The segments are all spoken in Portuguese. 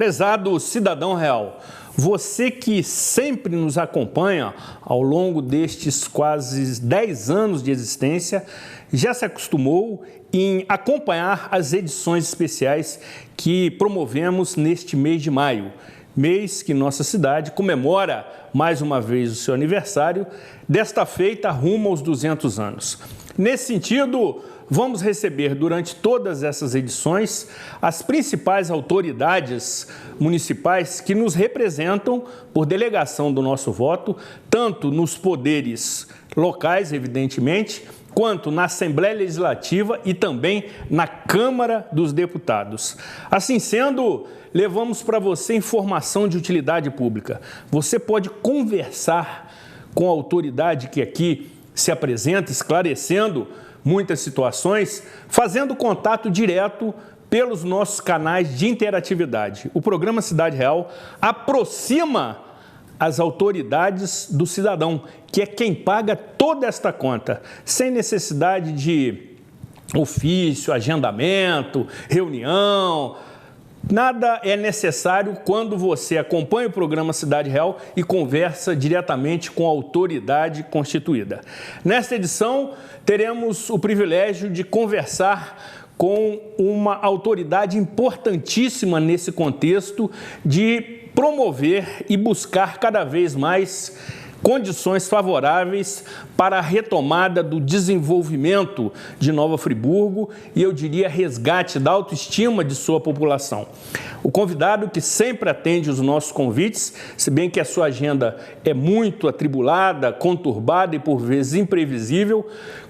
Prezado cidadão real, você que sempre nos acompanha ao longo destes quase 10 anos de existência, já se acostumou em acompanhar as edições especiais que promovemos neste mês de maio, mês que nossa cidade comemora mais uma vez o seu aniversário, desta feita rumo aos 200 anos. Nesse sentido, vamos receber durante todas essas edições as principais autoridades municipais que nos representam por delegação do nosso voto, tanto nos poderes locais, evidentemente, quanto na Assembleia Legislativa e também na Câmara dos Deputados. Assim sendo, levamos para você informação de utilidade pública. Você pode conversar com a autoridade que aqui se apresenta, esclarecendo muitas situações, fazendo contato direto pelos nossos canais de interatividade. O programa Cidade Real aproxima as autoridades do cidadão, que é quem paga toda esta conta, sem necessidade de ofício, agendamento, reunião. Nada é necessário quando você acompanha o programa Cidade Real e conversa diretamente com a autoridade constituída. Nesta edição, teremos o privilégio de conversar com uma autoridade importantíssima nesse contexto de promover e buscar cada vez mais condições favoráveis para a retomada do desenvolvimento de Nova Friburgo e, eu diria, resgate da autoestima de sua população. O convidado que sempre atende os nossos convites, se bem que a sua agenda é muito atribulada, conturbada e por vezes imprevisível,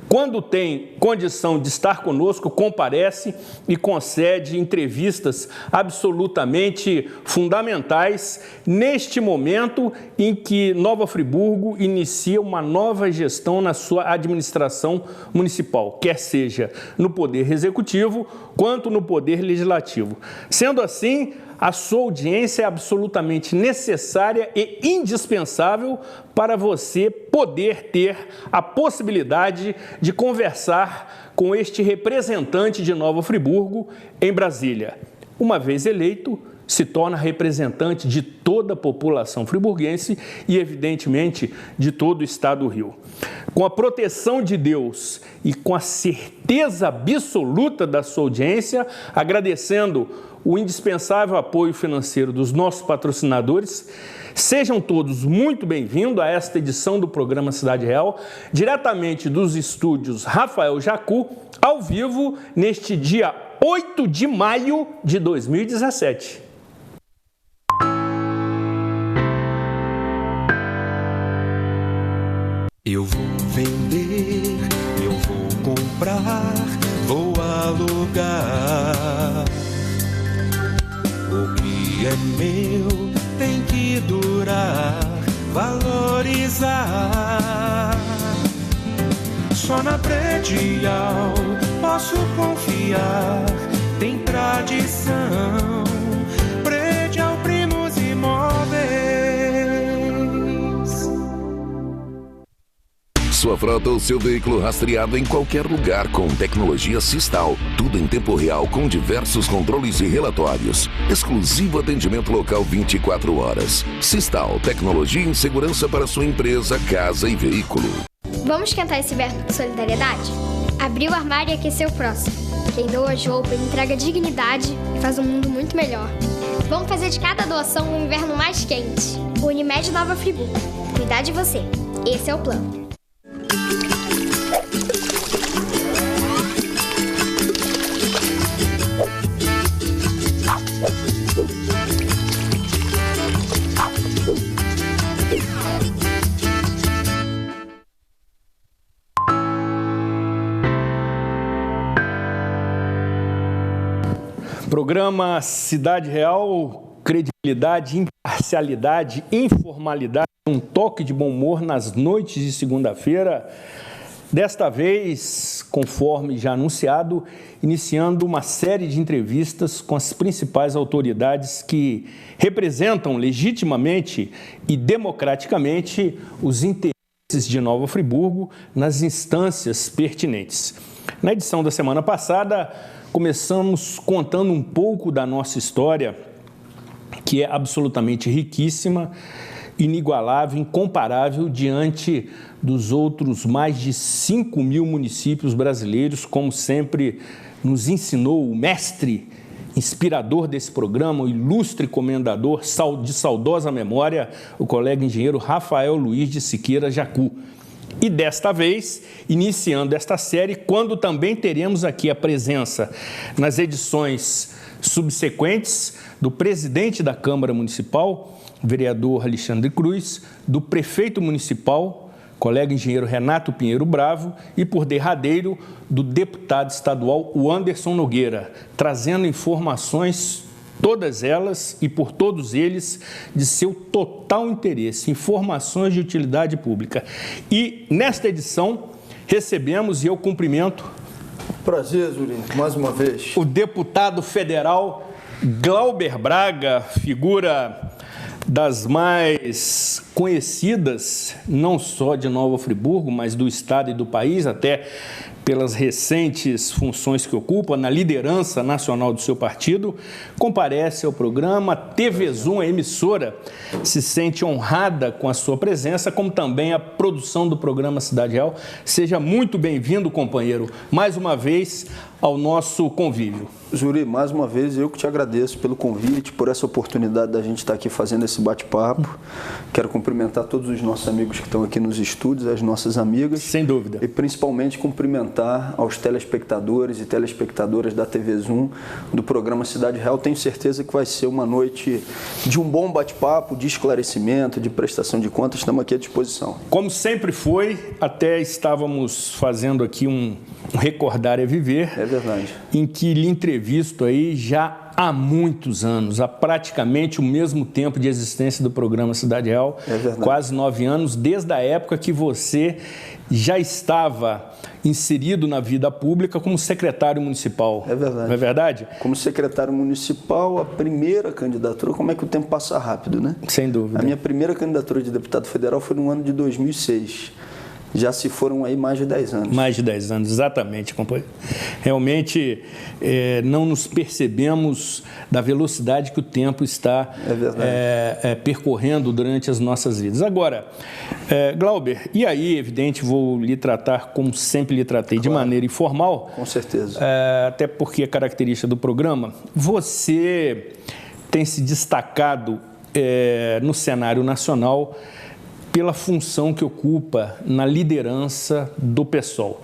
quando tem condição de estar conosco, comparece e concede entrevistas absolutamente fundamentais neste momento em que Nova Friburgo inicia uma nova gestão na sua administração municipal, quer seja no Poder Executivo quanto no Poder Legislativo. Sendo assim, a sua audiência é absolutamente necessária e indispensável para você poder ter a possibilidade de conversar com este representante de Nova Friburgo em Brasília. Uma vez eleito, se torna representante de toda a população friburguense e, evidentemente, de todo o estado do Rio. Com a proteção de Deus e com a certeza absoluta da sua audiência, agradecendo o indispensável apoio financeiro dos nossos patrocinadores, sejam todos muito bem-vindos a esta edição do programa Cidade Real, diretamente dos estúdios Rafael Jacu, ao vivo, neste dia 8 de maio de 2017. Eu vou vender, eu vou comprar, vou alugar. O que é meu tem que durar, valorizar. Só na Predial posso confiar, tem tradição. Predial Primos Imóveis. Sua frota ou seu veículo rastreado em qualquer lugar com tecnologia Sistal. Tudo em tempo real com diversos controles e relatórios. Exclusivo atendimento local 24 horas. Sistal, tecnologia em segurança para sua empresa, casa e veículo. Vamos cantar esse verbo de solidariedade? Abrir o armário e aquecer o próximo. Quem doa roupa entrega dignidade e faz um mundo muito melhor. Vamos fazer de cada doação um inverno mais quente. Unimed Nova Friburgo. Cuidar de você. Esse é o plano. Programa Cidade Real, credibilidade, imparcialidade, informalidade, um toque de bom humor nas noites de segunda-feira. Desta vez, conforme já anunciado, iniciando uma série de entrevistas com as principais autoridades que representam legitimamente e democraticamente os interesses de Nova Friburgo nas instâncias pertinentes. Na edição da semana passada, começamos contando um pouco da nossa história que é absolutamente riquíssima, inigualável, incomparável diante dos outros mais de 5.000 municípios brasileiros, como sempre nos ensinou o mestre inspirador desse programa, o ilustre comendador de saudosa memória, o colega engenheiro Rafael Luiz de Siqueira Jacu. E desta vez, iniciando esta série, quando também teremos aqui a presença nas edições subsequentes do presidente da Câmara Municipal, vereador Alexandre Cruz, do prefeito municipal, colega engenheiro Renato Pinheiro Bravo, e por derradeiro do deputado estadual Anderson Nogueira, trazendo informações, todas elas e por todos eles, de seu total interesse, informações de utilidade pública. E nesta edição recebemos, e eu cumprimento... Prazer, Zuri, mais uma vez. O deputado federal Glauber Braga, figura das mais conhecidas, não só de Nova Friburgo, mas do estado e do país, até pelas recentes funções que ocupa na liderança nacional do seu partido, comparece ao programa. A TV Zoom, a emissora, se sente honrada com a sua presença, como também a produção do programa Cidade Real. Seja muito bem-vindo, companheiro, mais uma vez ao nosso convívio. Zuri, mais uma vez eu que te agradeço pelo convite, por essa oportunidade da gente estar aqui fazendo esse bate-papo. Quero cumprimentar todos os nossos amigos que estão aqui nos estúdios, as nossas amigas. Sem dúvida. E principalmente cumprimentar aos telespectadores e telespectadoras da TV Zoom, do programa Cidade Real. Tenho certeza que vai ser uma noite de um bom bate-papo, de esclarecimento, de prestação de contas. Estamos aqui à disposição. Como sempre foi, até estávamos fazendo aqui um Recordar é Viver. É verdade. Em que lhe entrevisto aí já há muitos anos, há praticamente o mesmo tempo de existência do programa Cidade Real. É verdade. Quase 9 anos, desde a época que você já estava inserido na vida pública como secretário municipal. É verdade. Não é verdade? Como secretário municipal, a primeira candidatura, como é que o tempo passa rápido, né? Sem dúvida. A minha primeira candidatura de deputado federal foi no ano de 2006. Já se foram aí mais de 10 anos. Mais de 10 anos, exatamente, companheiro. Realmente não nos percebemos da velocidade que o tempo está percorrendo durante as nossas vidas. Agora, Glauber, e aí, evidente, vou lhe tratar como sempre lhe tratei, claro, de maneira informal. Com certeza. Até porque é característica do programa. Você tem se destacado no cenário nacional pela função que ocupa na liderança do PSOL.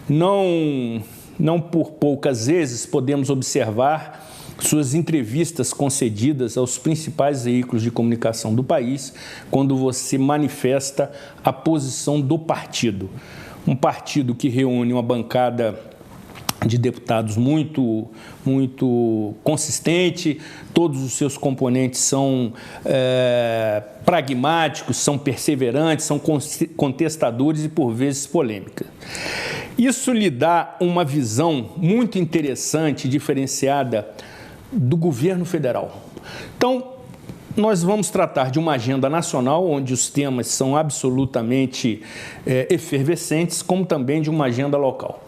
Não por poucas vezes podemos observar suas entrevistas concedidas aos principais veículos de comunicação do país, quando você manifesta a posição do partido. Um partido que reúne uma bancada de deputados muito consistente, todos os seus componentes são pragmáticos, são perseverantes, são contestadores e, por vezes, polêmicos. Isso lhe dá uma visão muito interessante, diferenciada do governo federal. Então, nós vamos tratar de uma agenda nacional, onde os temas são absolutamente efervescentes, como também de uma agenda local.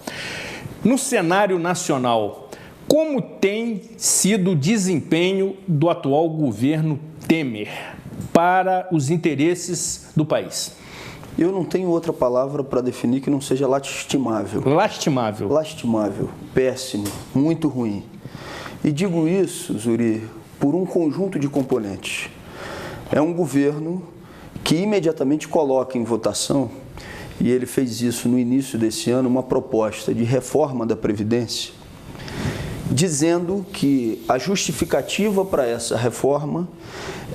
No cenário nacional, como tem sido o desempenho do atual governo Temer para os interesses do país? Eu não tenho outra palavra para definir que não seja lastimável. Lastimável. Lastimável, péssimo, muito ruim. E digo isso, Zuri, por um conjunto de componentes. É um governo que imediatamente coloca em votação, e ele fez isso no início desse ano, uma proposta de reforma da Previdência, dizendo que a justificativa para essa reforma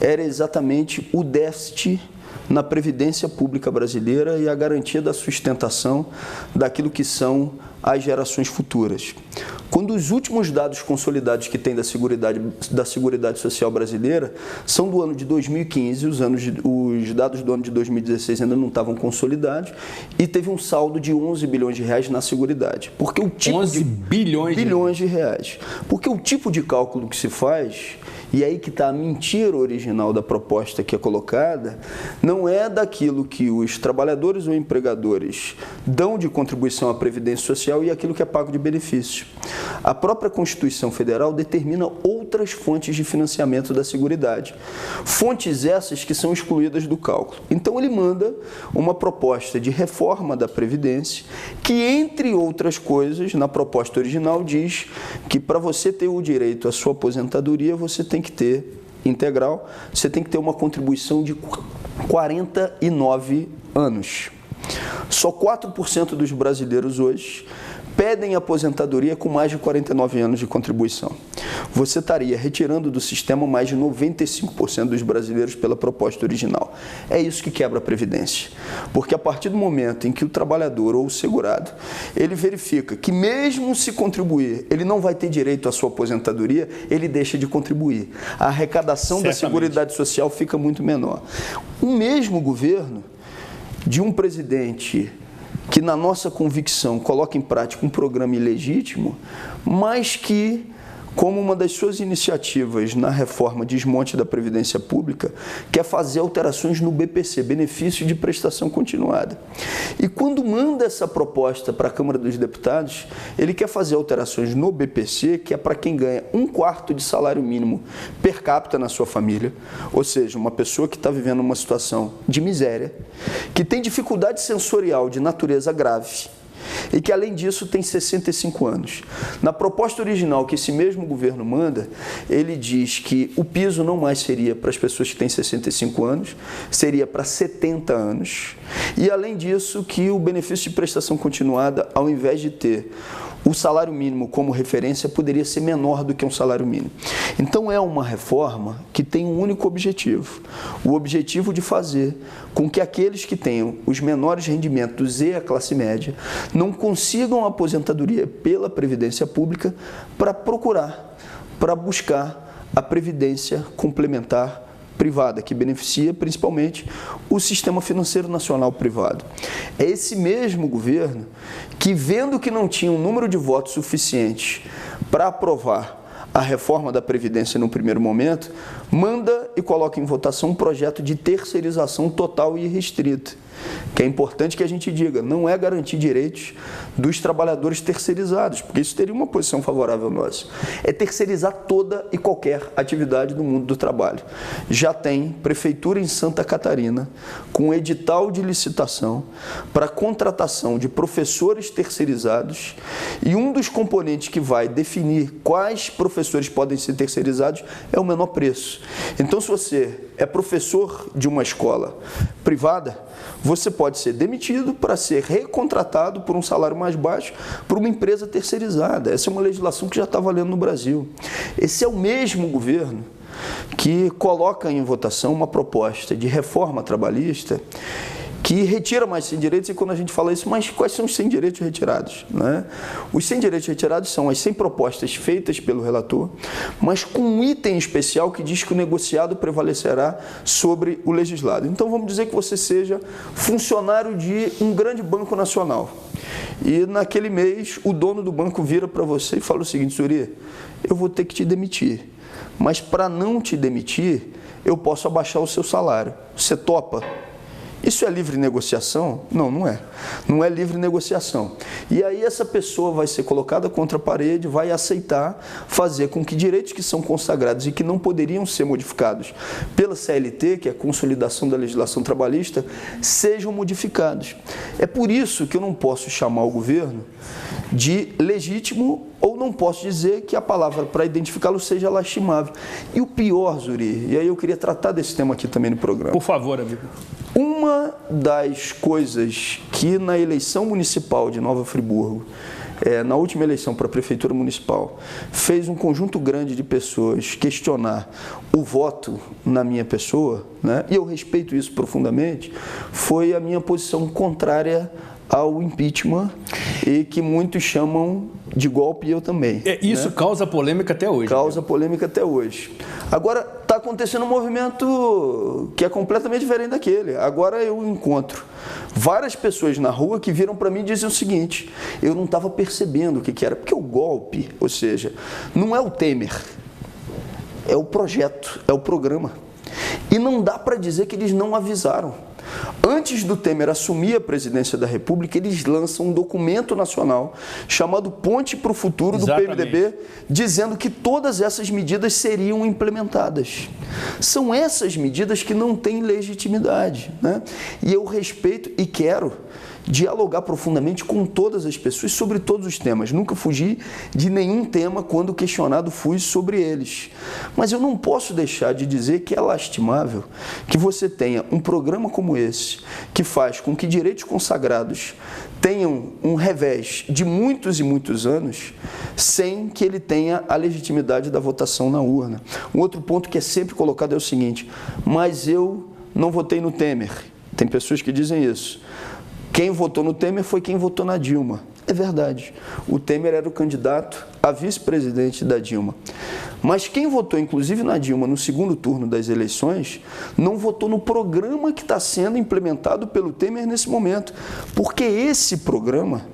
era exatamente o déficit na Previdência Pública brasileira e a garantia da sustentação daquilo que são as gerações futuras. Quando os últimos dados consolidados que tem da Seguridade Social brasileira são do ano de 2015, os dados do ano de 2016 ainda não estavam consolidados, e teve um saldo de 11 bilhões de reais na Seguridade. Porque o tipo 11 bilhões de reais. Porque o tipo de cálculo que se faz, e aí que está a mentira original da proposta que é colocada, não é daquilo que os trabalhadores ou empregadores dão de contribuição à Previdência Social e aquilo que é pago de benefício. A própria Constituição Federal determina outras fontes de financiamento da Seguridade. Fontes essas que são excluídas do cálculo. Então ele manda uma proposta de reforma da Previdência que, entre outras coisas, na proposta original diz que para você ter o direito à sua aposentadoria, você tem que ter integral, você tem que ter uma contribuição de 49 anos. Só 4% dos brasileiros hoje pedem aposentadoria com mais de 49 anos de contribuição. Você estaria retirando do sistema mais de 95% dos brasileiros pela proposta original. É isso que quebra a Previdência. Porque a partir do momento em que o trabalhador ou o segurado, ele verifica que mesmo se contribuir, ele não vai ter direito à sua aposentadoria, ele deixa de contribuir. A arrecadação da Seguridade Social fica muito menor. O mesmo governo de um presidente que, na nossa convicção, coloca em prática um programa ilegítimo, mas que, como uma das suas iniciativas na reforma desmonte da Previdência Pública, quer fazer alterações no BPC, benefício de prestação continuada. E quando manda essa proposta para a Câmara dos Deputados, ele quer fazer alterações no BPC, que é para quem ganha 1/4 de salário mínimo per capita na sua família, ou seja, uma pessoa que está vivendo uma situação de miséria, que tem dificuldade sensorial de natureza grave, e que, além disso, tem 65 anos. Na proposta original que esse mesmo governo manda, ele diz que o piso não mais seria para as pessoas que têm 65 anos, seria para 70 anos. E, além disso, que o benefício de prestação continuada, ao invés de ter o salário mínimo como referência, poderia ser menor do que um salário mínimo. Então, é uma reforma que tem um único objetivo, o objetivo de fazer com que aqueles que tenham os menores rendimentos e a classe média não consigam a aposentadoria pela Previdência Pública para buscar a Previdência Complementar Privada, que beneficia principalmente o sistema financeiro nacional privado. É esse mesmo governo que, vendo que não tinha um número de votos suficiente para aprovar a reforma da Previdência no primeiro momento, manda e coloca em votação um projeto de terceirização total e irrestrita, que é importante que a gente diga, não é garantir direitos dos trabalhadores terceirizados, porque isso teria uma posição favorável nossa. É terceirizar toda e qualquer atividade do mundo do trabalho. Já tem prefeitura em Santa Catarina com edital de licitação para contratação de professores terceirizados, e um dos componentes que vai definir quais professores podem ser terceirizados é o menor preço. Então, se você é professor de uma escola privada, você pode ser demitido para ser recontratado por um salário mais baixo por uma empresa terceirizada. Essa é uma legislação que já está valendo no Brasil. Esse é o mesmo governo que coloca em votação uma proposta de reforma trabalhista que retira mais 100 direitos, e quando a gente fala isso, mas quais são os 100 direitos retirados? Né? Os 100 direitos retirados são as 100 propostas feitas pelo relator, mas com um item especial que diz que o negociado prevalecerá sobre o legislado. Então, vamos dizer que você seja funcionário de um grande banco nacional, e naquele mês o dono do banco vira para você e fala o seguinte: Zuri, eu vou ter que te demitir, mas para não te demitir, eu posso abaixar o seu salário. Você topa? Isso é livre negociação? Não, não é. Não é livre negociação. E aí essa pessoa vai ser colocada contra a parede, vai aceitar fazer com que direitos que são consagrados e que não poderiam ser modificados pela CLT, que é a consolidação da legislação trabalhista, sejam modificados. É por isso que eu não posso chamar o governo de legítimo, ou não posso dizer que a palavra para identificá-lo seja lastimável. E o pior, Zuri, e aí eu queria tratar desse tema aqui também no programa. Por favor, amigo. Uma das coisas que na eleição municipal de Nova Friburgo, na última eleição para a Prefeitura Municipal, fez um conjunto grande de pessoas questionar o voto na minha pessoa, né? E eu respeito isso profundamente, foi a minha posição contrária ao impeachment, e que muitos chamam de golpe, e eu também. Isso, né? Causa polêmica até hoje. Causa polêmica até hoje. Agora, está acontecendo um movimento que é completamente diferente daquele. Agora eu encontro várias pessoas na rua que viram para mim e dizem o seguinte: eu não estava percebendo o que era, porque o golpe, ou seja, não é o Temer, é o projeto, é o programa. E não dá para dizer que eles não avisaram. Antes do Temer assumir a presidência da República, eles lançam um documento nacional chamado Ponte para o Futuro do PMDB, dizendo que todas essas medidas seriam implementadas. São essas medidas que não têm legitimidade, né? E eu respeito e quero dialogar profundamente com todas as pessoas sobre todos os temas. Nunca fugi de nenhum tema, quando questionado fui sobre eles. Mas eu não posso deixar de dizer que é lastimável que você tenha um programa como esse, que faz com que direitos consagrados tenham um revés de muitos e muitos anos, sem que ele tenha a legitimidade da votação na urna. Um outro ponto que é sempre colocado é o seguinte: mas eu não votei no Temer. Tem pessoas que dizem isso. Quem votou no Temer foi quem votou na Dilma. É verdade. O Temer era o candidato a vice-presidente da Dilma. Mas quem votou, inclusive, na Dilma no segundo turno das eleições, não votou no programa que está sendo implementado pelo Temer nesse momento. Porque esse programa,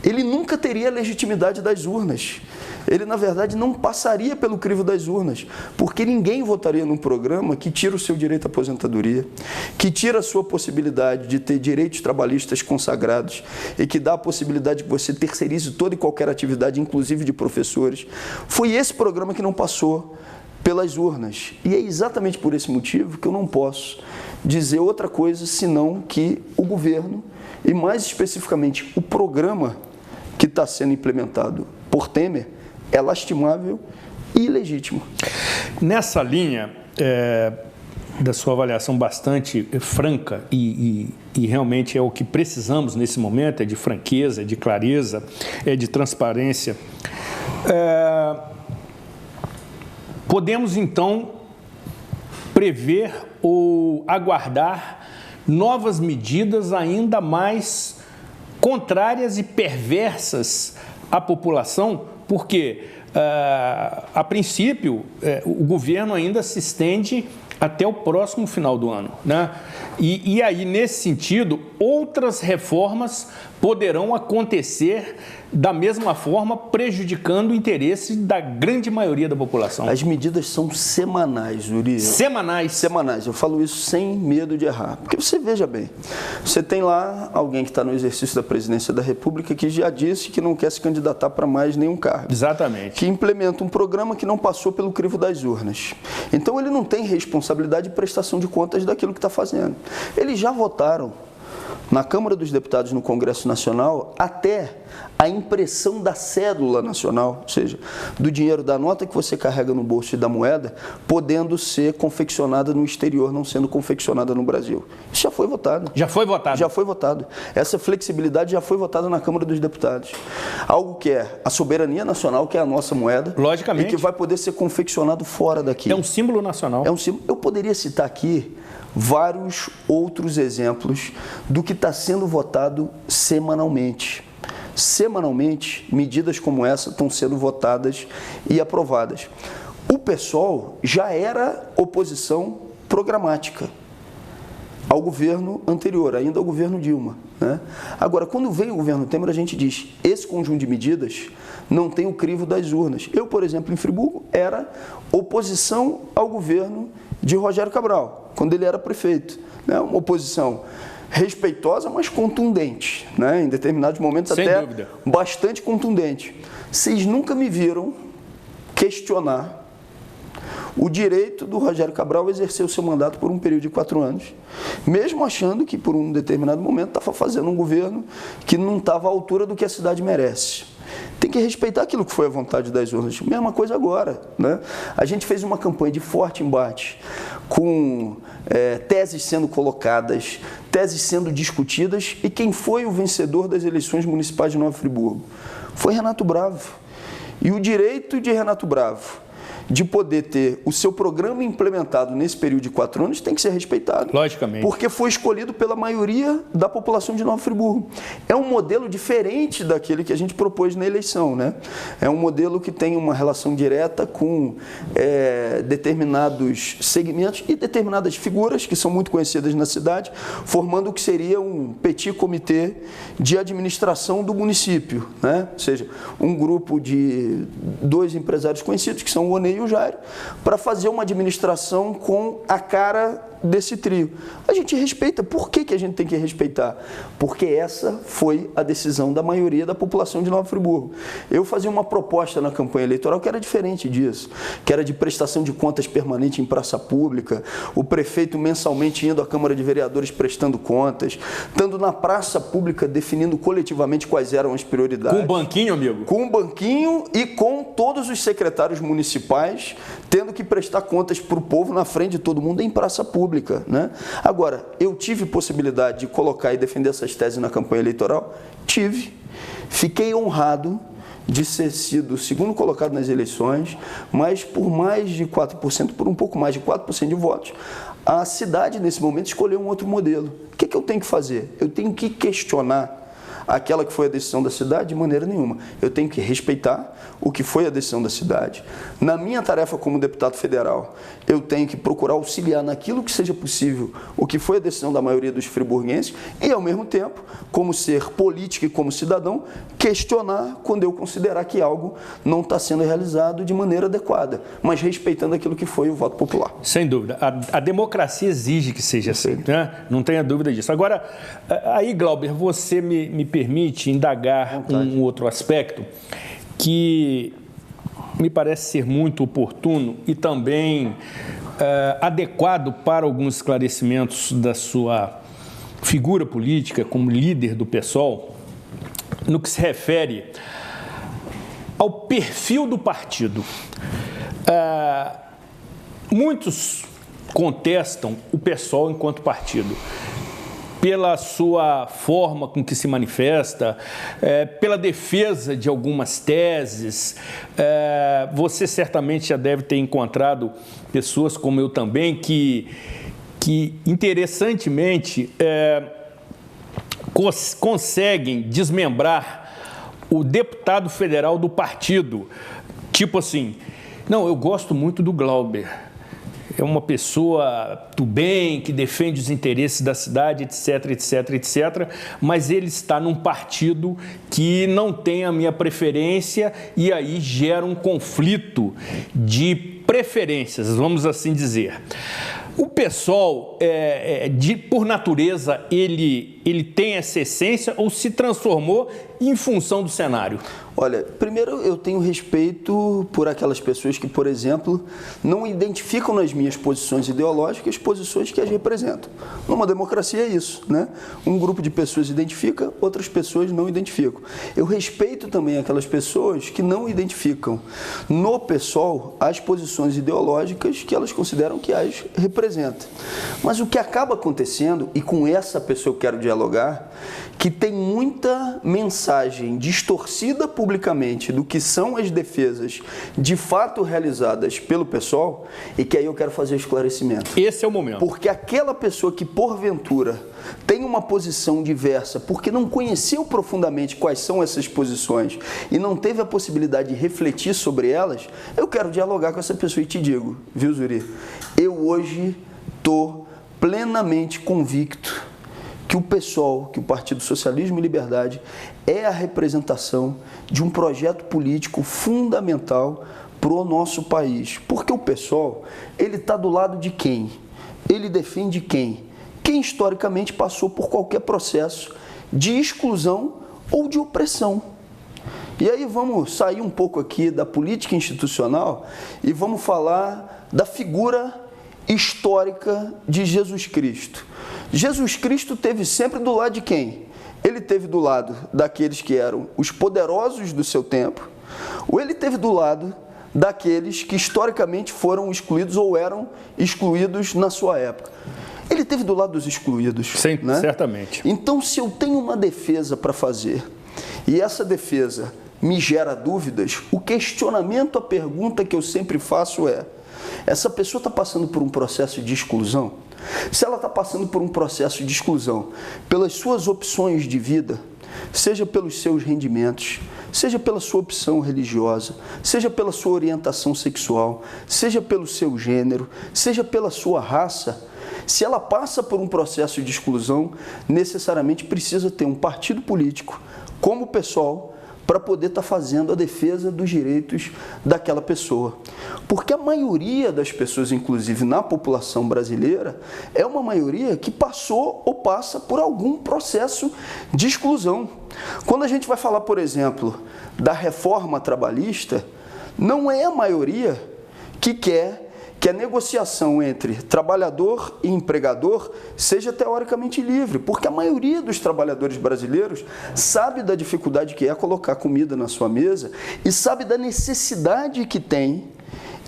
ele nunca teria a legitimidade das urnas. Ele, na verdade, não passaria pelo crivo das urnas, porque ninguém votaria num programa que tira o seu direito à aposentadoria, que tira a sua possibilidade de ter direitos trabalhistas consagrados e que dá a possibilidade de você terceirize toda e qualquer atividade, inclusive de professores. Foi esse programa que não passou pelas urnas. E é exatamente por esse motivo que eu não posso dizer outra coisa senão que o governo, e mais especificamente o programa que está sendo implementado por Temer, é lastimável e ilegítimo. Nessa linha da sua avaliação bastante franca e realmente é o que precisamos nesse momento, é de franqueza, é de clareza, é de transparência, podemos então prever ou aguardar novas medidas ainda mais contrárias e perversas à população? Porque, a princípio, o governo ainda se estende até o próximo final do ano, né? E aí, nesse sentido, outras reformas poderão acontecer da mesma forma, prejudicando o interesse da grande maioria da população. As medidas são semanais, Uri. Semanais? Semanais. Eu falo isso sem medo de errar. Porque você veja bem, você tem lá alguém que está no exercício da presidência da República que já disse que não quer se candidatar para mais nenhum cargo. Exatamente. Que implementa um programa que não passou pelo crivo das urnas. Então ele não tem responsabilidade de prestação de contas daquilo que está fazendo. Eles já votaram na Câmara dos Deputados, no Congresso Nacional, até a impressão da cédula nacional, ou seja, do dinheiro da nota que você carrega no bolso e da moeda, podendo ser confeccionada no exterior, não sendo confeccionada no Brasil. Isso já foi votado. Já foi votado? Já foi votado. Essa flexibilidade já foi votada na Câmara dos Deputados. Algo que é a soberania nacional, que é a nossa moeda. Logicamente. E que vai poder ser confeccionado fora daqui. É um símbolo nacional. É um símbolo. Eu poderia citar aqui vários outros exemplos do que está sendo votado semanalmente. Semanalmente, medidas como essa estão sendo votadas e aprovadas. O PSOL já era oposição programática ao governo anterior, ainda ao governo Dilma, né? Agora, quando veio o governo Temer, a gente diz, esse conjunto de medidas não tem o crivo das urnas. Eu, por exemplo, em Friburgo, era oposição ao governo de Rogério Cabral, quando ele era prefeito, né? Uma oposição respeitosa, mas contundente, né? Em determinados momentos sem até dúvida, bastante contundente. Vocês nunca me viram questionar o direito do Rogério Cabral exercer o seu mandato por um período de 4 anos, mesmo achando que por um determinado momento estava fazendo um governo que não estava à altura do que a cidade merece. Tem que respeitar aquilo que foi a vontade das urnas. Mesma coisa agora, né? A gente fez uma campanha de forte embate, com teses sendo colocadas, teses sendo discutidas, e quem foi o vencedor das eleições municipais de Nova Friburgo? Foi Renato Bravo. E o direito de Renato Bravo de poder ter o seu programa implementado nesse período de 4 anos tem que ser respeitado. Logicamente. Porque foi escolhido pela maioria da população de Nova Friburgo. É um modelo diferente daquele que a gente propôs na eleição, né? É um modelo que tem uma relação direta com determinados segmentos e determinadas figuras que são muito conhecidas na cidade, formando o que seria um petit comitê de administração do município, né? Ou seja, um grupo de 2 empresários conhecidos, que são o Onei Ronei e o Jairo, para fazer uma administração com a cara desse trio. A gente respeita. Por que a gente tem que respeitar? Porque essa foi a decisão da maioria da população de Nova Friburgo. Eu fazia uma proposta na campanha eleitoral que era diferente disso, que era de prestação de contas permanente em praça pública, o prefeito mensalmente indo à Câmara de Vereadores prestando contas, estando na praça pública definindo coletivamente quais eram as prioridades. Com um banquinho, amigo? Com um banquinho e com todos os secretários municipais tendo que prestar contas para o povo na frente de todo mundo em praça pública. Né? Agora, eu tive possibilidade de colocar e defender essas teses na campanha eleitoral? Tive. Fiquei honrado de ter sido o segundo colocado nas eleições, mas por mais de 4%, por um pouco mais de 4% de votos, a cidade, nesse momento, escolheu um outro modelo. O que eu tenho que fazer? Eu tenho que questionar aquela que foi a decisão da cidade de maneira nenhuma. Eu tenho que respeitar o que foi a decisão da cidade. Na minha tarefa como deputado federal, eu tenho que procurar auxiliar naquilo que seja possível o que foi a decisão da maioria dos friburguenses e, ao mesmo tempo, como ser político e como cidadão, questionar quando eu considerar que algo não está sendo realizado de maneira adequada, mas respeitando aquilo que foi o voto popular. Sem dúvida. A democracia exige que seja assim, né? Não tenha dúvida disso. Agora, aí, Glauber, você me permite indagar um outro aspecto que me parece ser muito oportuno e também adequado para alguns esclarecimentos da sua figura política como líder do PSOL, no que se refere ao perfil do partido. Muitos contestam o PSOL enquanto partido, pela sua forma com que se manifesta, pela defesa de algumas teses. Você certamente já deve ter encontrado pessoas como eu também que interessantemente, conseguem desmembrar o deputado federal do partido. Tipo assim, não, eu gosto muito do Glauber. É uma pessoa do bem, que defende os interesses da cidade, etc, etc, etc, mas ele está num partido que não tem a minha preferência e aí gera um conflito de preferências, vamos assim dizer. O PSOL, por natureza, ele tem essa essência ou se transformou em função do cenário? Olha, primeiro eu tenho respeito por aquelas pessoas que, por exemplo, não identificam nas minhas posições ideológicas posições que as representam. Numa democracia é isso, né? Um grupo de pessoas identifica, outras pessoas não identificam. Eu respeito também aquelas pessoas que não identificam no PSOL as posições ideológicas que elas consideram que as representam. Mas o que acaba acontecendo, e com essa pessoa eu quero dialogar, que tem muita mensagem distorcida publicamente do que são as defesas de fato realizadas pelo PSOL, e que aí eu quero fazer o esclarecimento. Esse é o momento. Porque aquela pessoa que, porventura, tem uma posição diversa, porque não conheceu profundamente quais são essas posições e não teve a possibilidade de refletir sobre elas, eu quero dialogar com essa pessoa e te digo, viu, Zuri? Eu hoje estou plenamente convicto que o PSOL, que o Partido Socialismo e Liberdade, é a representação de um projeto político fundamental para o nosso país. Porque o PSOL, ele está do lado de quem? Ele defende quem? Quem historicamente passou por qualquer processo de exclusão ou de opressão. E aí vamos sair um pouco aqui da política institucional e vamos falar da figura histórica de Jesus Cristo. Jesus Cristo esteve sempre do lado de quem? Ele esteve do lado daqueles que eram os poderosos do seu tempo, ou ele esteve do lado daqueles que historicamente foram excluídos ou eram excluídos na sua época. Ele esteve do lado dos excluídos. Sim, né? Certamente. Então, se eu tenho uma defesa para fazer e essa defesa me gera dúvidas, o questionamento, a pergunta que eu sempre faço é: essa pessoa está passando por um processo de exclusão? Se ela está passando por um processo de exclusão pelas suas opções de vida, seja pelos seus rendimentos, seja pela sua opção religiosa, seja pela sua orientação sexual, seja pelo seu gênero, seja pela sua raça, se ela passa por um processo de exclusão, necessariamente precisa ter um partido político, como o PSOL, para poder estar fazendo a defesa dos direitos daquela pessoa. Porque a maioria das pessoas, inclusive na população brasileira, é uma maioria que passou ou passa por algum processo de exclusão. Quando a gente vai falar, por exemplo, da reforma trabalhista, não é a maioria que quer que a negociação entre trabalhador e empregador seja teoricamente livre, porque a maioria dos trabalhadores brasileiros sabe da dificuldade que é colocar comida na sua mesa e sabe da necessidade que tem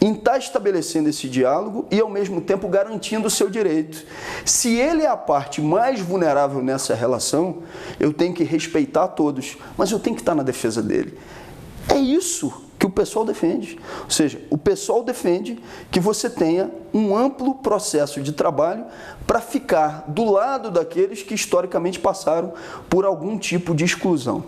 em estar estabelecendo esse diálogo e, ao mesmo tempo, garantindo o seu direito. Se ele é a parte mais vulnerável nessa relação, eu tenho que respeitar todos, mas eu tenho que estar na defesa dele. É isso que o pessoal defende. Ou seja, o pessoal defende que você tenha um amplo processo de trabalho para ficar do lado daqueles que historicamente passaram por algum tipo de exclusão.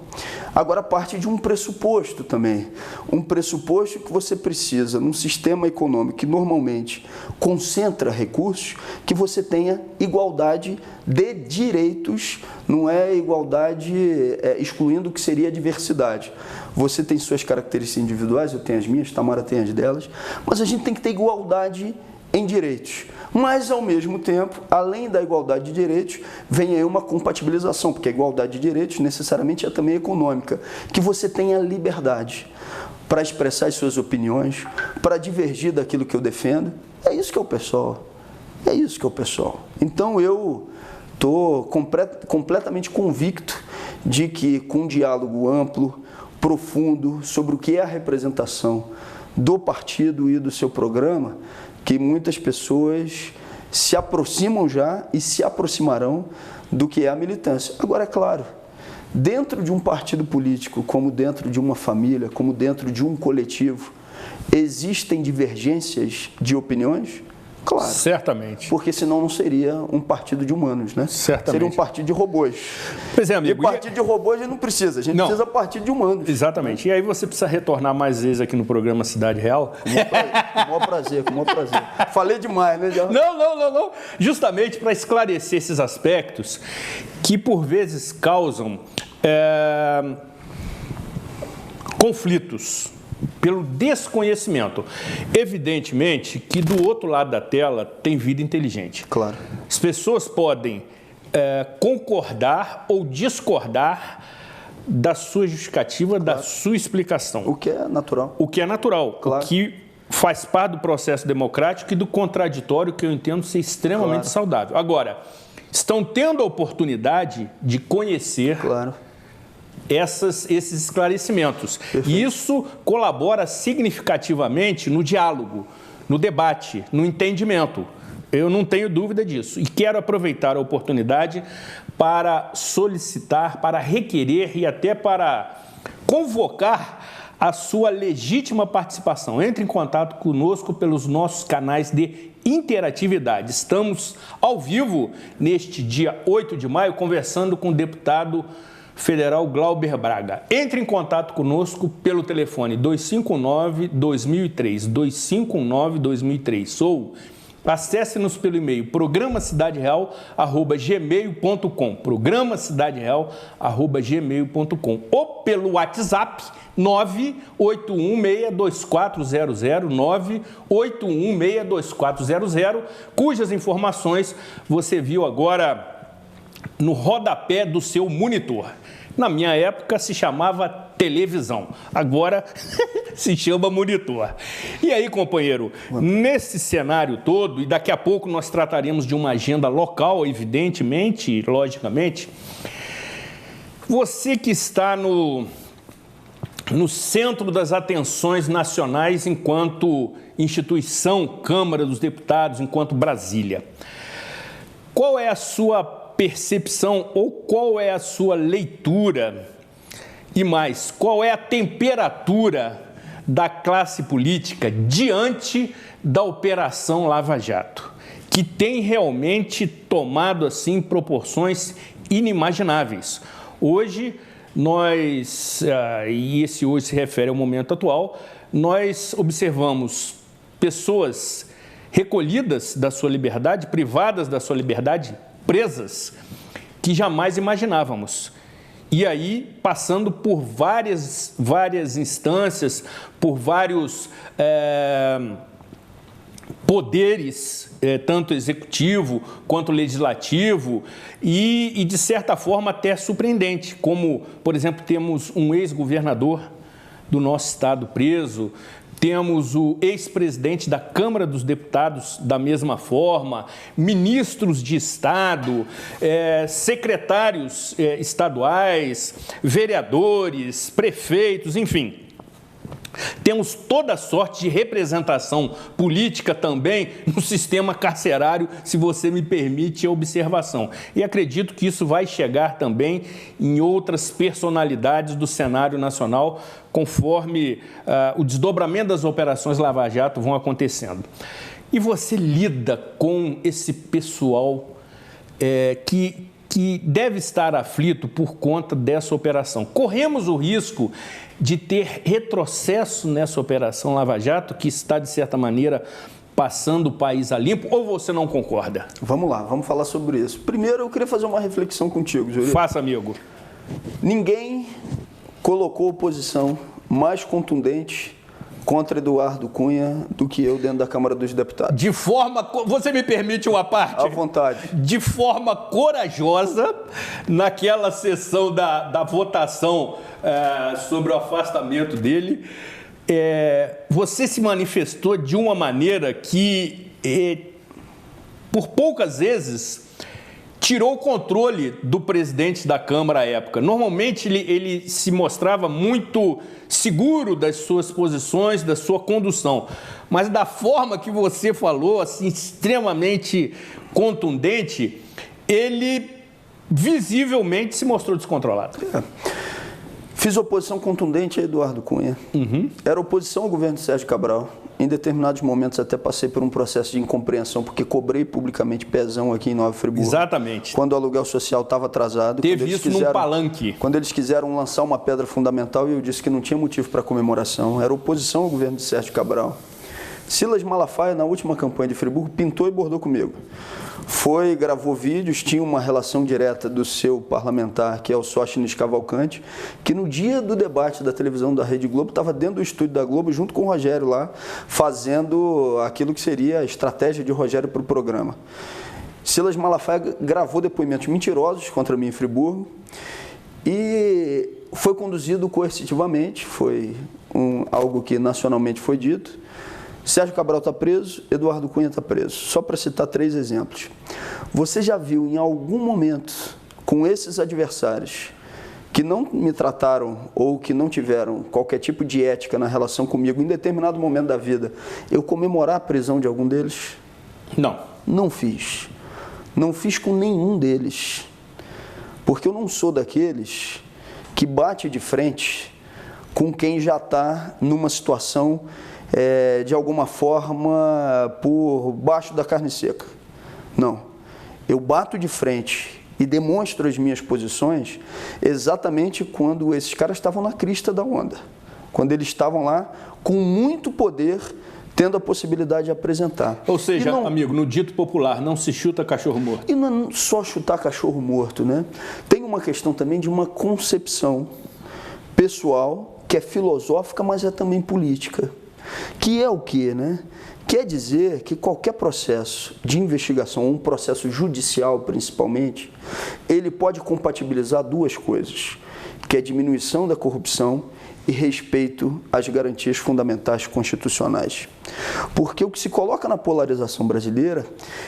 Agora, parte de um pressuposto também. Um pressuposto que você precisa, num sistema econômico que normalmente concentra recursos, que você tenha igualdade de direitos, não é igualdade excluindo o que seria a diversidade. Você tem suas características individuais, eu tenho as minhas, Tamara tem as delas, mas a gente tem que ter igualdade em direitos. Mas, ao mesmo tempo, além da igualdade de direitos, vem aí uma compatibilização, porque a igualdade de direitos necessariamente é também econômica, que você tenha liberdade para expressar as suas opiniões, para divergir daquilo que eu defendo. É isso que é o pessoal. É isso que é o pessoal. Então, eu estou completamente convicto de que, com um diálogo amplo, profundo, sobre o que é a representação do partido e do seu programa, que muitas pessoas se aproximam já e se aproximarão do que é a militância. Agora, é claro, dentro de um partido político, como dentro de uma família, como dentro de um coletivo, existem divergências de opiniões? Claro. Certamente. Porque senão não seria um partido de humanos, né? Certamente. Seria um partido de robôs. Pois é, amigo. E partido de robôs a gente não precisa, a gente precisa de partido de humanos. Exatamente. E aí você precisa retornar mais vezes aqui no programa Cidade Real. Com o maior prazer, com o maior prazer. Falei demais, né? Não. Justamente para esclarecer esses aspectos que por vezes causam conflitos pelo desconhecimento. Evidentemente que do outro lado da tela tem vida inteligente. Claro. As pessoas podem concordar ou discordar da sua justificativa, da sua explicação. O que é natural. O que é natural. Claro. O que faz parte do processo democrático e do contraditório, que eu entendo ser extremamente saudável. Agora, estão tendo a oportunidade de conhecer esses esclarecimentos. Perfeito. E isso colabora significativamente no diálogo, no debate, no entendimento. Eu não tenho dúvida disso. E quero aproveitar a oportunidade para solicitar, para requerer e até para convocar a sua legítima participação. Entre em contato conosco pelos nossos canais de interatividade. Estamos ao vivo neste dia 8 de maio conversando com o deputado federal Glauber Braga. Entre em contato conosco pelo telefone 259-2003, 259-2003, ou acesse-nos pelo e-mail programacidadereal@gmail.com, programacidadereal@gmail.com, ou pelo WhatsApp 981624000, 981624000, cujas informações você viu agora no rodapé do seu monitor. Na minha época se chamava televisão, agora se chama monitor. E aí, companheiro, nesse cenário todo, e daqui a pouco nós trataremos de uma agenda local, evidentemente, logicamente, você que está no centro das atenções nacionais enquanto instituição, Câmara dos Deputados, enquanto Brasília, qual é a sua percepção ou qual é a sua leitura e mais, qual é a temperatura da classe política diante da Operação Lava Jato, que tem realmente tomado assim proporções inimagináveis. Hoje nós, e esse hoje se refere ao momento atual, nós observamos pessoas recolhidas da sua liberdade, privadas da sua liberdade, presas, que jamais imaginávamos. E aí, passando por várias instâncias, por vários poderes, tanto executivo quanto legislativo, e de certa forma até surpreendente, como, por exemplo, temos um ex-governador do nosso estado preso, temos o ex-presidente da Câmara dos Deputados da mesma forma, ministros de Estado, secretários estaduais, vereadores, prefeitos, enfim. Temos toda sorte de representação política também no sistema carcerário, se você me permite a observação. E acredito que isso vai chegar também em outras personalidades do cenário nacional, conforme o desdobramento das operações Lava Jato vão acontecendo. E você lida com esse pessoal que deve estar aflito por conta dessa operação. Corremos o risco de ter retrocesso nessa operação Lava Jato, que está, de certa maneira, passando o país a limpo, ou você não concorda? Vamos lá, vamos falar sobre isso. Primeiro, eu queria fazer uma reflexão contigo, Júlio. Faça, amigo. Ninguém colocou oposição mais contundente contra Eduardo Cunha do que eu dentro da Câmara dos Deputados. De forma... Você me permite uma parte? À vontade. De forma corajosa, naquela sessão da votação sobre o afastamento dele, você se manifestou de uma maneira que, por poucas vezes, tirou o controle do presidente da Câmara à época. Normalmente, ele se mostrava muito seguro das suas posições, da sua condução. Mas da forma que você falou, assim, extremamente contundente, ele visivelmente se mostrou descontrolado. Fiz oposição contundente a Eduardo Cunha. Era oposição ao governo de Sérgio Cabral. Em determinados momentos até passei por um processo de incompreensão, porque cobrei publicamente pezão aqui em Nova Friburgo. Exatamente. Quando o aluguel social estava atrasado. Teve isso num palanque. Quando eles quiseram lançar uma pedra fundamental e eu disse que não tinha motivo para comemoração. Era oposição ao governo de Sérgio Cabral. Silas Malafaia, na última campanha de Friburgo, pintou e bordou comigo. Gravou vídeos, tinha uma relação direta do seu parlamentar, que é o Sóstenes Cavalcante, que no dia do debate da televisão da Rede Globo, estava dentro do estúdio da Globo, junto com o Rogério lá, fazendo aquilo que seria a estratégia de Rogério para o programa. Silas Malafaia gravou depoimentos mentirosos contra mim em Friburgo e foi conduzido coercitivamente, foi algo que nacionalmente foi dito. Sérgio Cabral está preso, Eduardo Cunha está preso. Só para citar 3 exemplos. Você já viu em algum momento, com esses adversários, que não me trataram ou que não tiveram qualquer tipo de ética na relação comigo, em determinado momento da vida, eu comemorar a prisão de algum deles? Não. Não fiz. Não fiz com nenhum deles. Porque eu não sou daqueles que bate de frente com quem já está numa situação de alguma forma por baixo da carne seca. Não. Eu bato de frente e demonstro as minhas posições exatamente quando esses caras estavam na crista da onda. Quando eles estavam lá com muito poder, tendo a possibilidade de apresentar. Ou seja, amigo, no dito popular, não se chuta cachorro morto. E não é só chutar cachorro morto, né? Tem uma questão também de uma concepção pessoal que é filosófica, mas é também política. Que é o quê, né? Quer dizer que qualquer processo de investigação, um processo judicial principalmente, ele pode compatibilizar 2 coisas, que é a diminuição da corrupção e respeito às garantias fundamentais constitucionais. Porque o que se coloca na polarização brasileira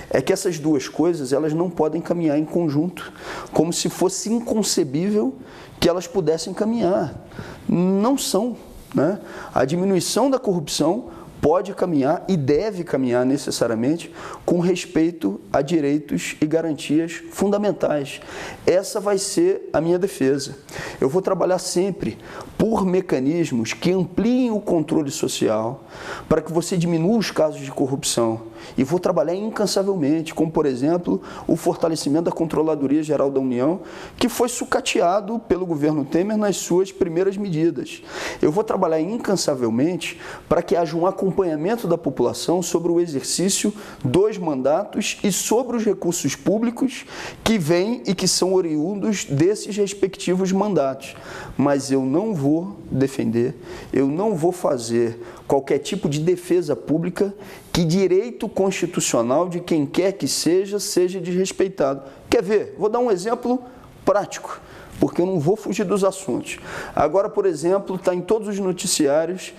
é que essas 2 coisas elas não podem caminhar em conjunto, como se fosse inconcebível que elas pudessem caminhar. Não são. Né? A diminuição da corrupção pode caminhar e deve caminhar necessariamente com respeito a direitos e garantias fundamentais. Essa vai ser a minha defesa. Eu vou trabalhar sempre por mecanismos que ampliem o o controle social, para que você diminua os casos de corrupção. E vou trabalhar incansavelmente, como, por exemplo, o fortalecimento da Controladoria Geral da União, que foi sucateado pelo governo Temer nas suas primeiras medidas. Eu vou trabalhar incansavelmente para que haja um acompanhamento da população sobre o exercício dos mandatos e sobre os recursos públicos que vêm e que são oriundos desses respectivos mandatos. Mas eu não vou defender, eu não vou fazer qualquer tipo de defesa pública que direito constitucional de quem quer que seja desrespeitado. Quer ver? Vou dar um exemplo prático, porque eu não vou fugir dos assuntos. Agora, por exemplo, está em todos os noticiários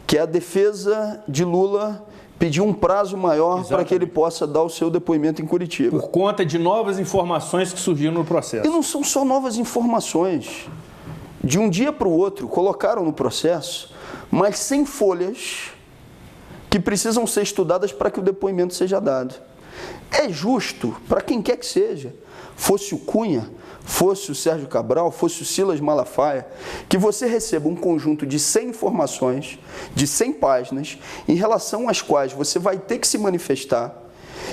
que a defesa de Lula pediu um prazo maior para que ele possa dar o seu depoimento em Curitiba. Por conta de novas informações que surgiram no processo. E não são só novas informações. De um dia para o outro, colocaram no processo, mas sem folhas que precisam ser estudadas para que o depoimento seja dado. É justo para quem quer que seja, fosse o Cunha, fosse o Sérgio Cabral, fosse o Silas Malafaia, que você receba um conjunto de 100 informações, de 100 páginas, em relação às quais você vai ter que se manifestar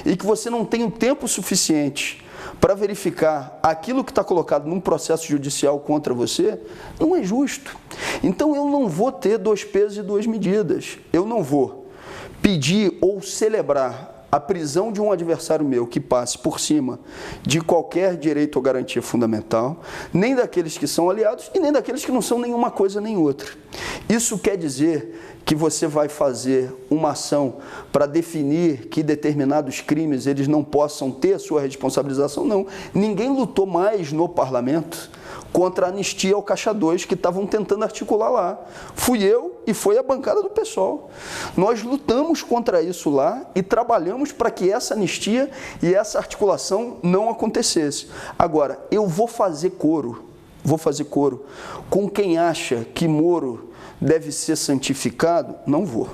e que você não tem o tempo suficiente para verificar aquilo que está colocado num processo judicial contra você, não é justo. Então eu não vou ter 2 pesos e 2 medidas. Eu não vou pedir ou celebrar a prisão de um adversário meu que passe por cima de qualquer direito ou garantia fundamental, nem daqueles que são aliados e nem daqueles que não são nenhuma coisa nem outra. Isso quer dizer que você vai fazer uma ação para definir que determinados crimes eles não possam ter a sua responsabilização? Não. Ninguém lutou mais no parlamento contra a anistia ao Caixa 2 que estavam tentando articular lá. Fui eu e foi a bancada do PSOL. Nós lutamos contra isso lá e trabalhamos para que essa anistia e essa articulação não acontecesse. Agora, eu vou fazer coro com quem acha que Moro deve ser santificado? Não vou.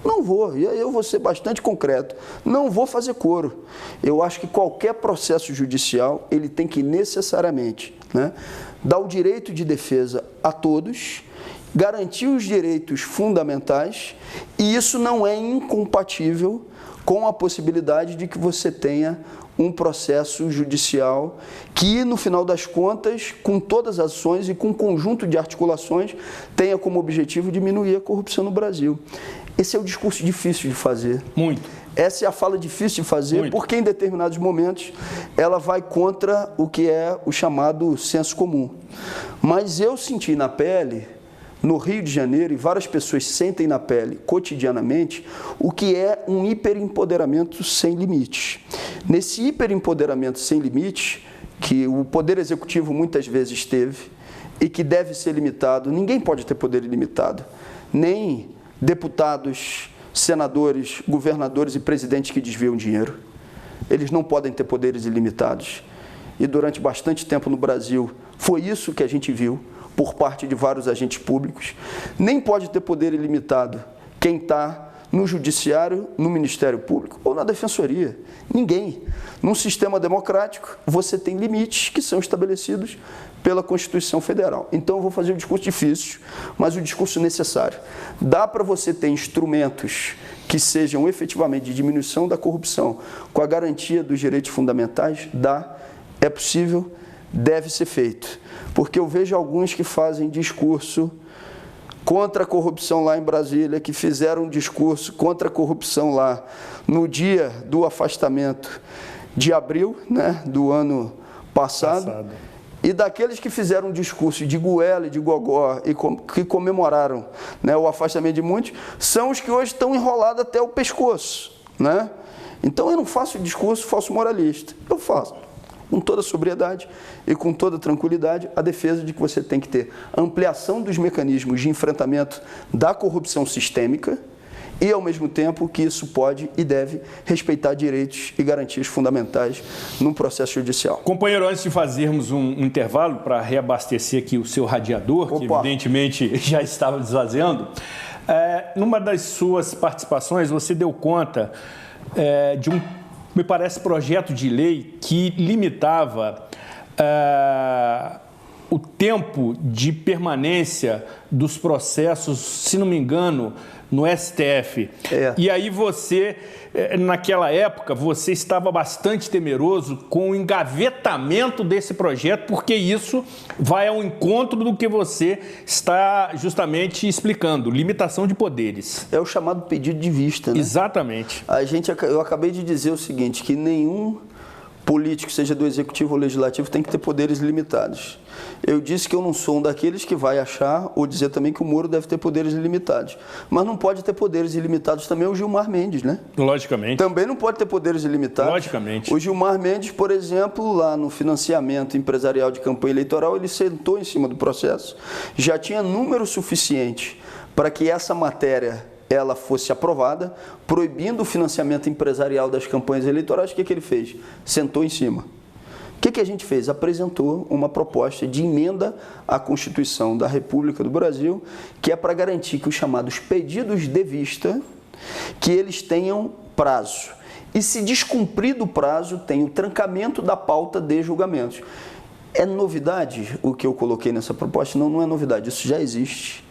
Não vou, e aí eu vou ser bastante concreto, não vou fazer coro. Eu acho que qualquer processo judicial, ele tem que necessariamente, dar o direito de defesa a todos, garantir os direitos fundamentais, e isso não é incompatível com a possibilidade de que você tenha um processo judicial que, no final das contas, com todas as ações e com um conjunto de articulações, tenha como objetivo diminuir a corrupção no Brasil. Esse é o discurso difícil de fazer. Muito. Essa é a fala difícil de fazer, Muito. Porque em determinados momentos ela vai contra o que é o chamado senso comum. Mas eu senti na pele, no Rio de Janeiro, e várias pessoas sentem na pele cotidianamente, o que é um hiperempoderamento sem limites. Nesse hiperempoderamento sem limites, que o Poder Executivo muitas vezes teve e que deve ser limitado, ninguém pode ter poder ilimitado, nem deputados, senadores, governadores e presidentes que desviam dinheiro. Eles não podem ter poderes ilimitados. E durante bastante tempo no Brasil, foi isso que a gente viu por parte de vários agentes públicos. Nem pode ter poder ilimitado quem está no Judiciário, no Ministério Público ou na Defensoria. Ninguém. Num sistema democrático, você tem limites que são estabelecidos pela Constituição Federal. Então, eu vou fazer um discurso difícil, mas um discurso necessário. Dá para você ter instrumentos que sejam efetivamente de diminuição da corrupção com a garantia dos direitos fundamentais? Dá, é possível, deve ser feito. Porque eu vejo alguns que fazem discurso contra a corrupção lá em Brasília, que fizeram um discurso contra a corrupção lá no dia do afastamento de abril, do ano passado. E daqueles que fizeram um discurso de goela e de gogó e que comemoraram o afastamento de muitos, são os que hoje estão enrolados até o pescoço. Então eu não faço discurso falso moralista, eu faço com toda sobriedade e com toda tranquilidade a defesa de que você tem que ter ampliação dos mecanismos de enfrentamento da corrupção sistêmica e, ao mesmo tempo, que isso pode e deve respeitar direitos e garantias fundamentais num processo judicial. Companheiro, antes de fazermos um intervalo para reabastecer aqui o seu radiador, que evidentemente já estava desvaziando, numa das suas participações você deu conta de um, me parece, projeto de lei que limitava o tempo de permanência dos processos, se não me engano, no STF. E aí você, naquela época, você estava bastante temeroso com o engavetamento desse projeto, porque isso vai ao encontro do que você está justamente explicando, limitação de poderes. É o chamado pedido de vista, né? Exatamente. Eu acabei de dizer o seguinte, que nenhum político, seja do executivo ou legislativo, tem que ter poderes limitados. Eu disse que eu não sou um daqueles que vai achar ou dizer também que o Moro deve ter poderes ilimitados. Mas não pode ter poderes ilimitados também o Gilmar Mendes, né? Logicamente. Também não pode ter poderes ilimitados. Logicamente. O Gilmar Mendes, por exemplo, lá no financiamento empresarial de campanha eleitoral, ele sentou em cima do processo, já tinha número suficiente para que essa matéria ela fosse aprovada, proibindo o financiamento empresarial das campanhas eleitorais. O que ele fez? Sentou em cima. O que a gente fez? Apresentou uma proposta de emenda à Constituição da República do Brasil, que é para garantir que os chamados pedidos de vista, que eles tenham prazo. E se descumprido o prazo, tem o trancamento da pauta de julgamentos. É novidade o que eu coloquei nessa proposta? Não, não é novidade, isso já existe.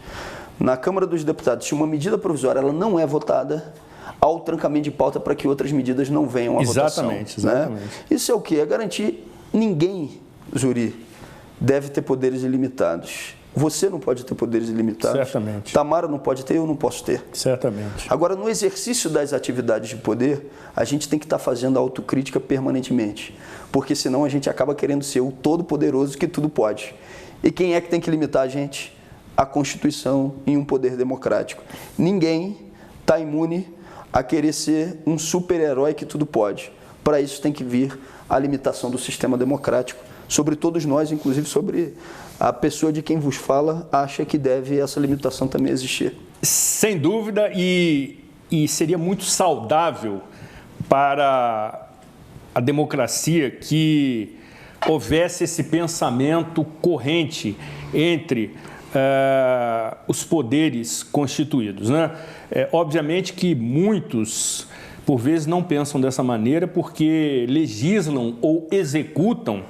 Na Câmara dos Deputados, se uma medida provisória ela não é votada, há o trancamento de pauta para que outras medidas não venham à votação. Exatamente. Né? Isso é o quê? É garantir ninguém, Zuri, deve ter poderes ilimitados. Você não pode ter poderes ilimitados. Certamente. Tamara não pode ter, eu não posso ter. Certamente. Agora, no exercício das atividades de poder, a gente tem que estar fazendo autocrítica permanentemente, porque senão a gente acaba querendo ser o todo-poderoso que tudo pode. E quem é que tem que limitar a gente? A Constituição em um poder democrático. Ninguém está imune a querer ser um super-herói que tudo pode. Para isso tem que vir a limitação do sistema democrático, sobre todos nós, inclusive sobre a pessoa de quem vos fala, acha que deve essa limitação também existir. Sem dúvida, e seria muito saudável para a democracia que houvesse esse pensamento corrente entre os poderes constituídos, né? Obviamente que muitos, por vezes, não pensam dessa maneira porque legislam ou executam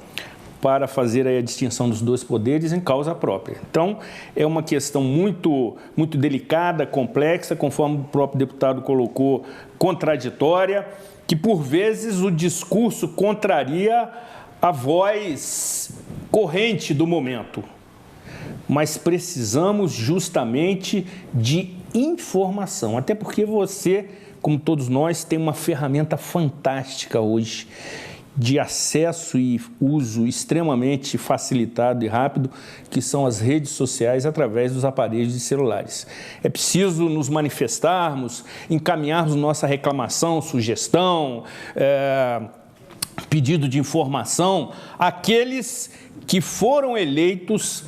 para fazer a distinção dos dois poderes em causa própria. Então, é uma questão muito, muito delicada, complexa, conforme o próprio deputado colocou, contraditória, que, por vezes, o discurso contraria a voz corrente do momento. Mas precisamos justamente de informação, até porque você, como todos nós, tem uma ferramenta fantástica hoje de acesso e uso extremamente facilitado e rápido, que são as redes sociais através dos aparelhos de celulares. É preciso nos manifestarmos, encaminharmos nossa reclamação, sugestão, pedido de informação àqueles que foram eleitos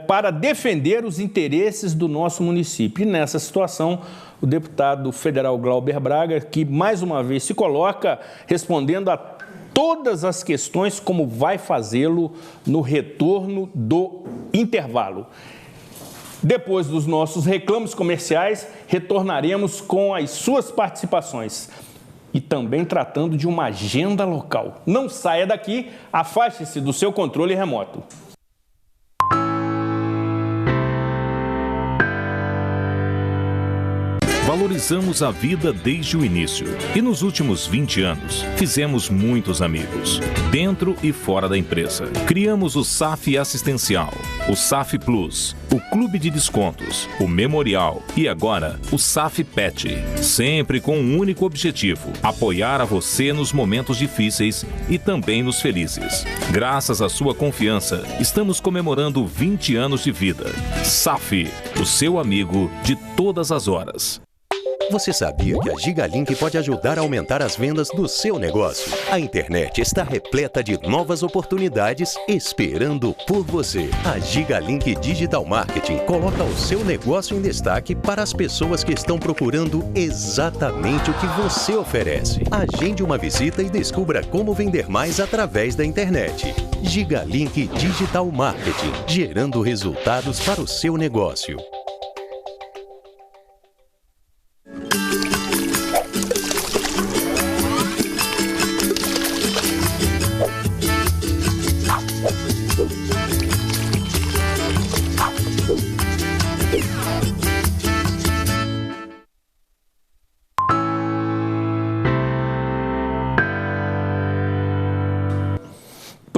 para defender os interesses do nosso município. E nessa situação, o deputado federal Glauber Braga, que mais uma vez se coloca respondendo a todas as questões, como vai fazê-lo no retorno do intervalo. Depois dos nossos reclamos comerciais, retornaremos com as suas participações e também tratando de uma agenda local. Não saia daqui, afaste-se do seu controle remoto. Valorizamos a vida desde o início e nos últimos 20 anos fizemos muitos amigos, dentro e fora da empresa. Criamos o SAF Assistencial, o SAF Plus, o Clube de Descontos, o Memorial e agora o SAF Pet. Sempre com um único objetivo, apoiar a você nos momentos difíceis e também nos felizes. Graças à sua confiança, estamos comemorando 20 anos de vida. SAF, o seu amigo de todas as horas. Você sabia que a Gigalink pode ajudar a aumentar as vendas do seu negócio? A internet está repleta de novas oportunidades esperando por você. A Gigalink Digital Marketing coloca o seu negócio em destaque para as pessoas que estão procurando exatamente o que você oferece. Agende uma visita e descubra como vender mais através da internet. Gigalink Digital Marketing, gerando resultados para o seu negócio.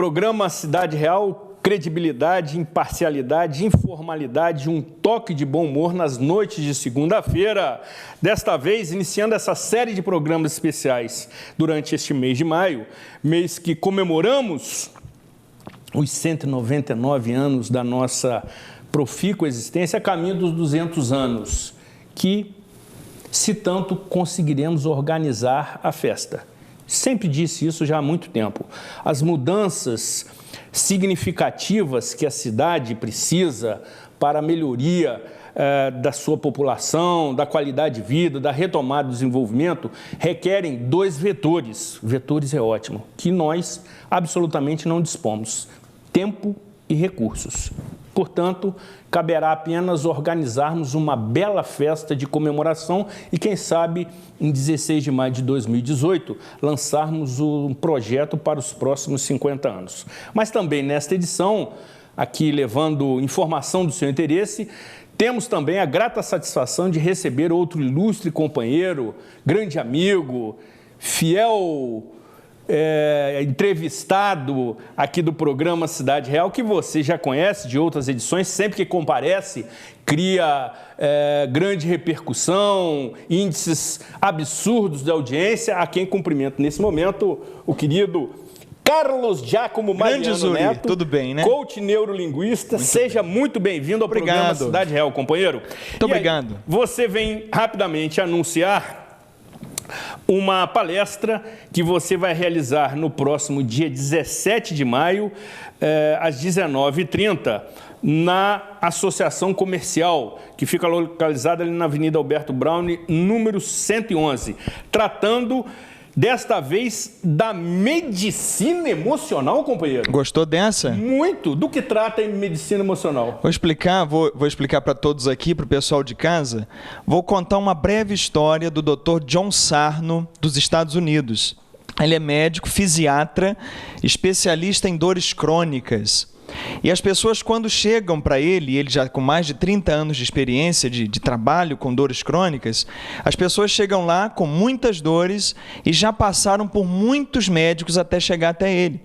Programa Cidade Real, credibilidade, imparcialidade, informalidade, um toque de bom humor nas noites de segunda-feira. Desta vez, iniciando essa série de programas especiais durante este mês de maio, mês que comemoramos os 199 anos da nossa profícua existência, a caminho dos 200 anos, que, se tanto, conseguiremos organizar a festa. Sempre disse isso já há muito tempo. As mudanças significativas que a cidade precisa para a melhoria da sua população, da qualidade de vida, da retomada do desenvolvimento, requerem dois vetores. Vetores é ótimo, que nós absolutamente não dispomos: tempo e recursos. Portanto, caberá apenas organizarmos uma bela festa de comemoração e, quem sabe, em 16 de maio de 2018, lançarmos um projeto para os próximos 50 anos. Mas também nesta edição, aqui levando informação do seu interesse, temos também a grata satisfação de receber outro ilustre companheiro, grande amigo, fiel entrevistado aqui do programa Cidade Real, que você já conhece de outras edições, sempre que comparece, cria grande repercussão, índices absurdos de audiência, a quem cumprimento nesse momento o querido Carlos Giacomo Mariano Neto, tudo bem, né? Coach neurolinguista, seja muito bem-vindo ao programa Cidade Real, companheiro. Muito obrigado. Aí, você vem rapidamente anunciar uma palestra que você vai realizar no próximo dia 17 de maio, às 19h30, na Associação Comercial, que fica localizada ali na Avenida Alberto Braune, número 111, tratando desta vez da medicina emocional, companheiro. Gostou dessa? Muito. Do que trata a medicina emocional? Vou explicar para todos aqui, para o pessoal de casa. Vou contar uma breve história do Dr. John Sarno, dos Estados Unidos. Ele é médico, fisiatra, especialista em dores crônicas. E as pessoas, quando chegam para ele já com mais de 30 anos de experiência de trabalho com dores crônicas, as pessoas chegam lá com muitas dores e já passaram por muitos médicos até chegar até ele.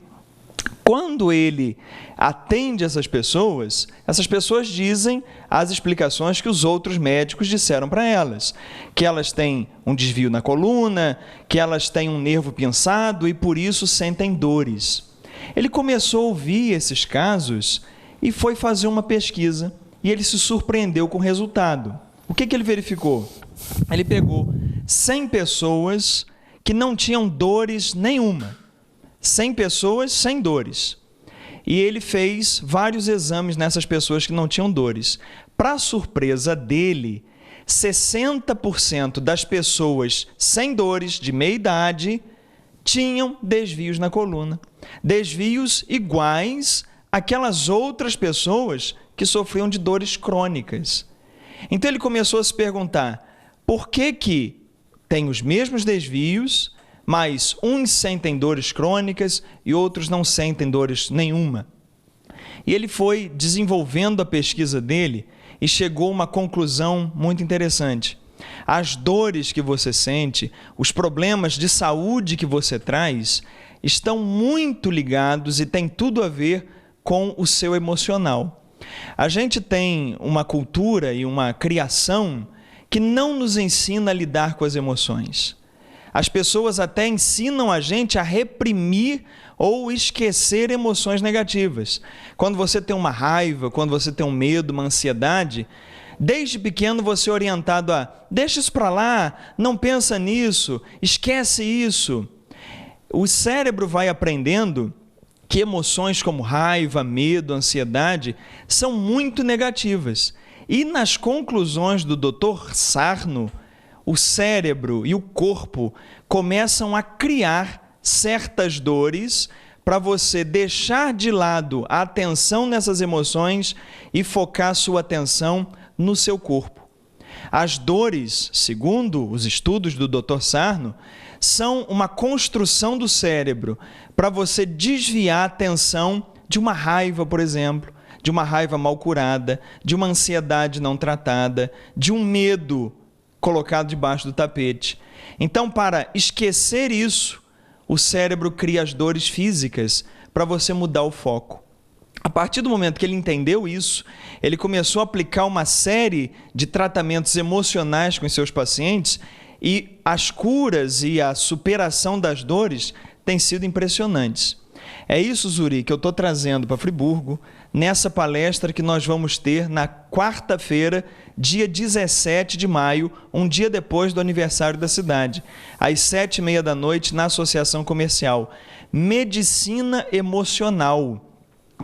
Quando ele atende essas pessoas dizem as explicações que os outros médicos disseram para elas, que elas têm um desvio na coluna, que elas têm um nervo pinçado e por isso sentem dores. Ele começou a ouvir esses casos e foi fazer uma pesquisa e ele se surpreendeu com o resultado. O que ele verificou? Ele pegou 100 pessoas que não tinham dores nenhuma. 100 pessoas sem dores. E ele fez vários exames nessas pessoas que não tinham dores. Para surpresa dele, 60% das pessoas sem dores de meia idade tinham desvios na coluna. Desvios iguais àquelas outras pessoas que sofriam de dores crônicas. Então ele começou a se perguntar, por que tem os mesmos desvios, mas uns sentem dores crônicas e outros não sentem dores nenhuma? E ele foi desenvolvendo a pesquisa dele e chegou a uma conclusão muito interessante. As dores que você sente, os problemas de saúde que você traz, estão muito ligados e têm tudo a ver com o seu emocional. A gente tem uma cultura e uma criação que não nos ensina a lidar com as emoções. As pessoas até ensinam a gente a reprimir ou esquecer emoções negativas. Quando você tem uma raiva, quando você tem um medo, uma ansiedade, desde pequeno você é orientado a deixa isso para lá, não pensa nisso, esquece isso. O cérebro vai aprendendo que emoções como raiva, medo, ansiedade são muito negativas. E nas conclusões do Dr. Sarno, o cérebro e o corpo começam a criar certas dores para você deixar de lado a atenção nessas emoções e focar sua atenção no seu corpo. As dores, segundo os estudos do Dr. Sarno, são uma construção do cérebro para você desviar a atenção de uma raiva, por exemplo, de uma raiva mal curada, de uma ansiedade não tratada, de um medo colocado debaixo do tapete. Então, para esquecer isso, o cérebro cria as dores físicas para você mudar o foco. A partir do momento que ele entendeu isso, ele começou a aplicar uma série de tratamentos emocionais com os seus pacientes e as curas e a superação das dores têm sido impressionantes. É isso, Zuri, que eu estou trazendo para Friburgo, nessa palestra que nós vamos ter na quarta-feira, dia 17 de maio, um dia depois do aniversário da cidade, às 7h30 da noite, na Associação Comercial. Medicina emocional.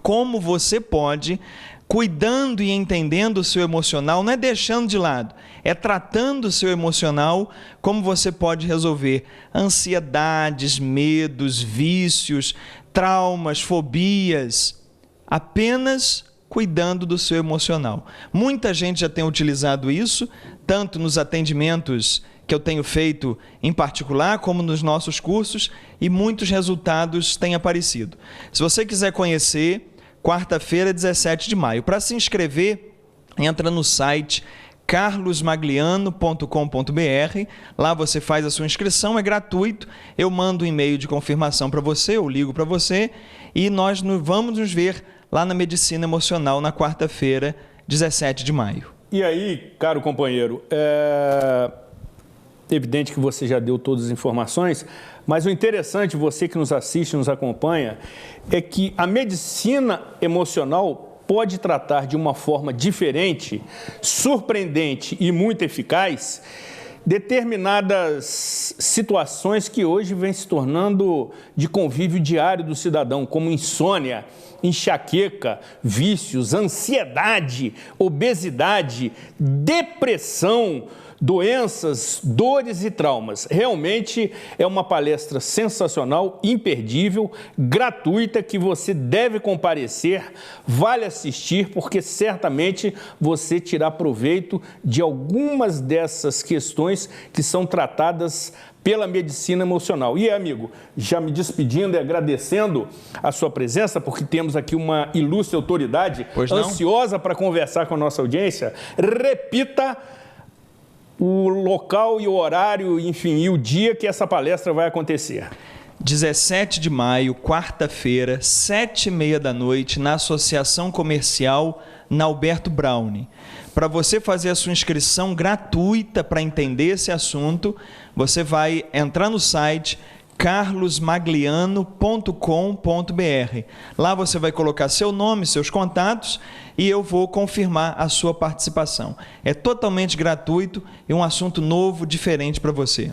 Como você pode, cuidando e entendendo o seu emocional, não é deixando de lado, é tratando o seu emocional, como você pode resolver ansiedades, medos, vícios, traumas, fobias, apenas cuidando do seu emocional. Muita gente já tem utilizado isso, tanto nos atendimentos que eu tenho feito em particular, como nos nossos cursos, e muitos resultados têm aparecido. Se você quiser conhecer, quarta-feira, 17 de maio. Para se inscrever, entra no site carlosmagliano.com.br. Lá você faz a sua inscrição, é gratuito. Eu mando um e-mail de confirmação para você, eu ligo para você, e nós vamos nos ver lá na Medicina Emocional na quarta-feira, 17 de maio. E aí, caro companheiro, é evidente que você já deu todas as informações, mas o interessante, você que nos assiste, nos acompanha, é que a medicina emocional pode tratar de uma forma diferente, surpreendente e muito eficaz determinadas situações que hoje vêm se tornando de convívio diário do cidadão, como insônia, enxaqueca, vícios, ansiedade, obesidade, depressão, doenças, dores e traumas. Realmente é uma palestra sensacional, imperdível, gratuita, que você deve comparecer, vale assistir, porque certamente você terá proveito de algumas dessas questões que são tratadas pela medicina emocional. E, amigo, já me despedindo e agradecendo a sua presença, porque temos aqui uma ilustre autoridade ansiosa para conversar com a nossa audiência. Repita o local e o horário, enfim, e o dia que essa palestra vai acontecer. 17 de maio, quarta-feira, 7h30 da noite, na Associação Comercial na Alberto Browne. Para você fazer a sua inscrição gratuita para entender esse assunto, você vai entrar no site carlosmagliano.com.br. Lá você vai colocar seu nome, seus contatos, e eu vou confirmar a sua participação. É totalmente gratuito e um assunto novo, diferente para você.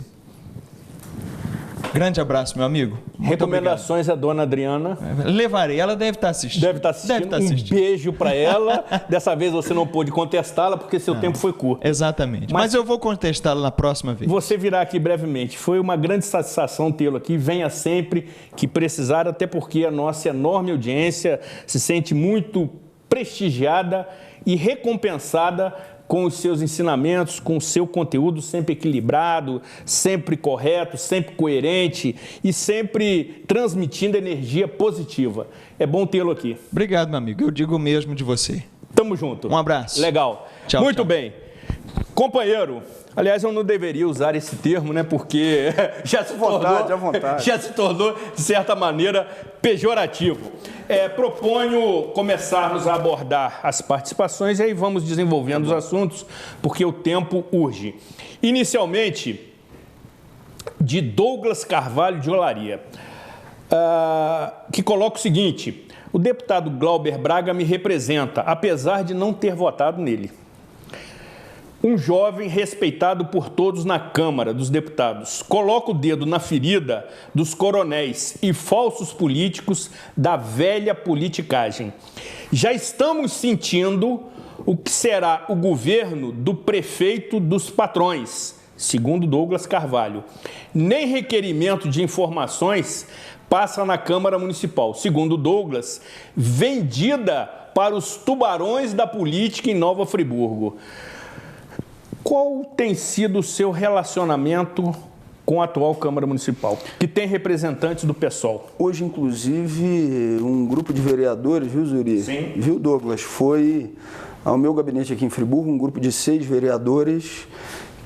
Grande abraço, meu amigo. Muito recomendações obrigado. A dona Adriana. Levarei, ela deve estar assistindo. Deve estar assistindo. Um beijo para ela. Dessa vez você não pôde contestá-la porque seu tempo foi curto. Exatamente. Mas eu vou contestá-la na próxima vez. Você virá aqui brevemente. Foi uma grande satisfação tê-lo aqui. Venha sempre que precisar, até porque a nossa enorme audiência se sente muito prestigiada e recompensada com os seus ensinamentos, com o seu conteúdo sempre equilibrado, sempre correto, sempre coerente e sempre transmitindo energia positiva. É bom tê-lo aqui. Obrigado, meu amigo. Eu digo o mesmo de você. Tamo junto. Um abraço. Legal. Tchau, Muito tchau. bem. Companheiro, aliás, eu não deveria usar esse termo, né? Porque já se tornou, de certa maneira, pejorativo. Proponho começarmos a abordar as participações e aí vamos desenvolvendo os assuntos, porque o tempo urge. Inicialmente, de Douglas Carvalho de Olaria, que coloca o seguinte: o deputado Glauber Braga me representa, apesar de não ter votado nele. Um jovem respeitado por todos na Câmara dos Deputados. Coloca o dedo na ferida dos coronéis e falsos políticos da velha politicagem. Já estamos sentindo o que será o governo do prefeito dos patrões, segundo Douglas Carvalho. Nem requerimento de informações passa na Câmara Municipal. Segundo Douglas, vendida para os tubarões da política em Nova Friburgo. Qual tem sido o seu relacionamento com a atual Câmara Municipal, que tem representantes do PSOL? Hoje, inclusive, um grupo de vereadores, viu, Zuri? Sim. Viu, Douglas? Foi ao meu gabinete aqui em Friburgo, um grupo de 6 vereadores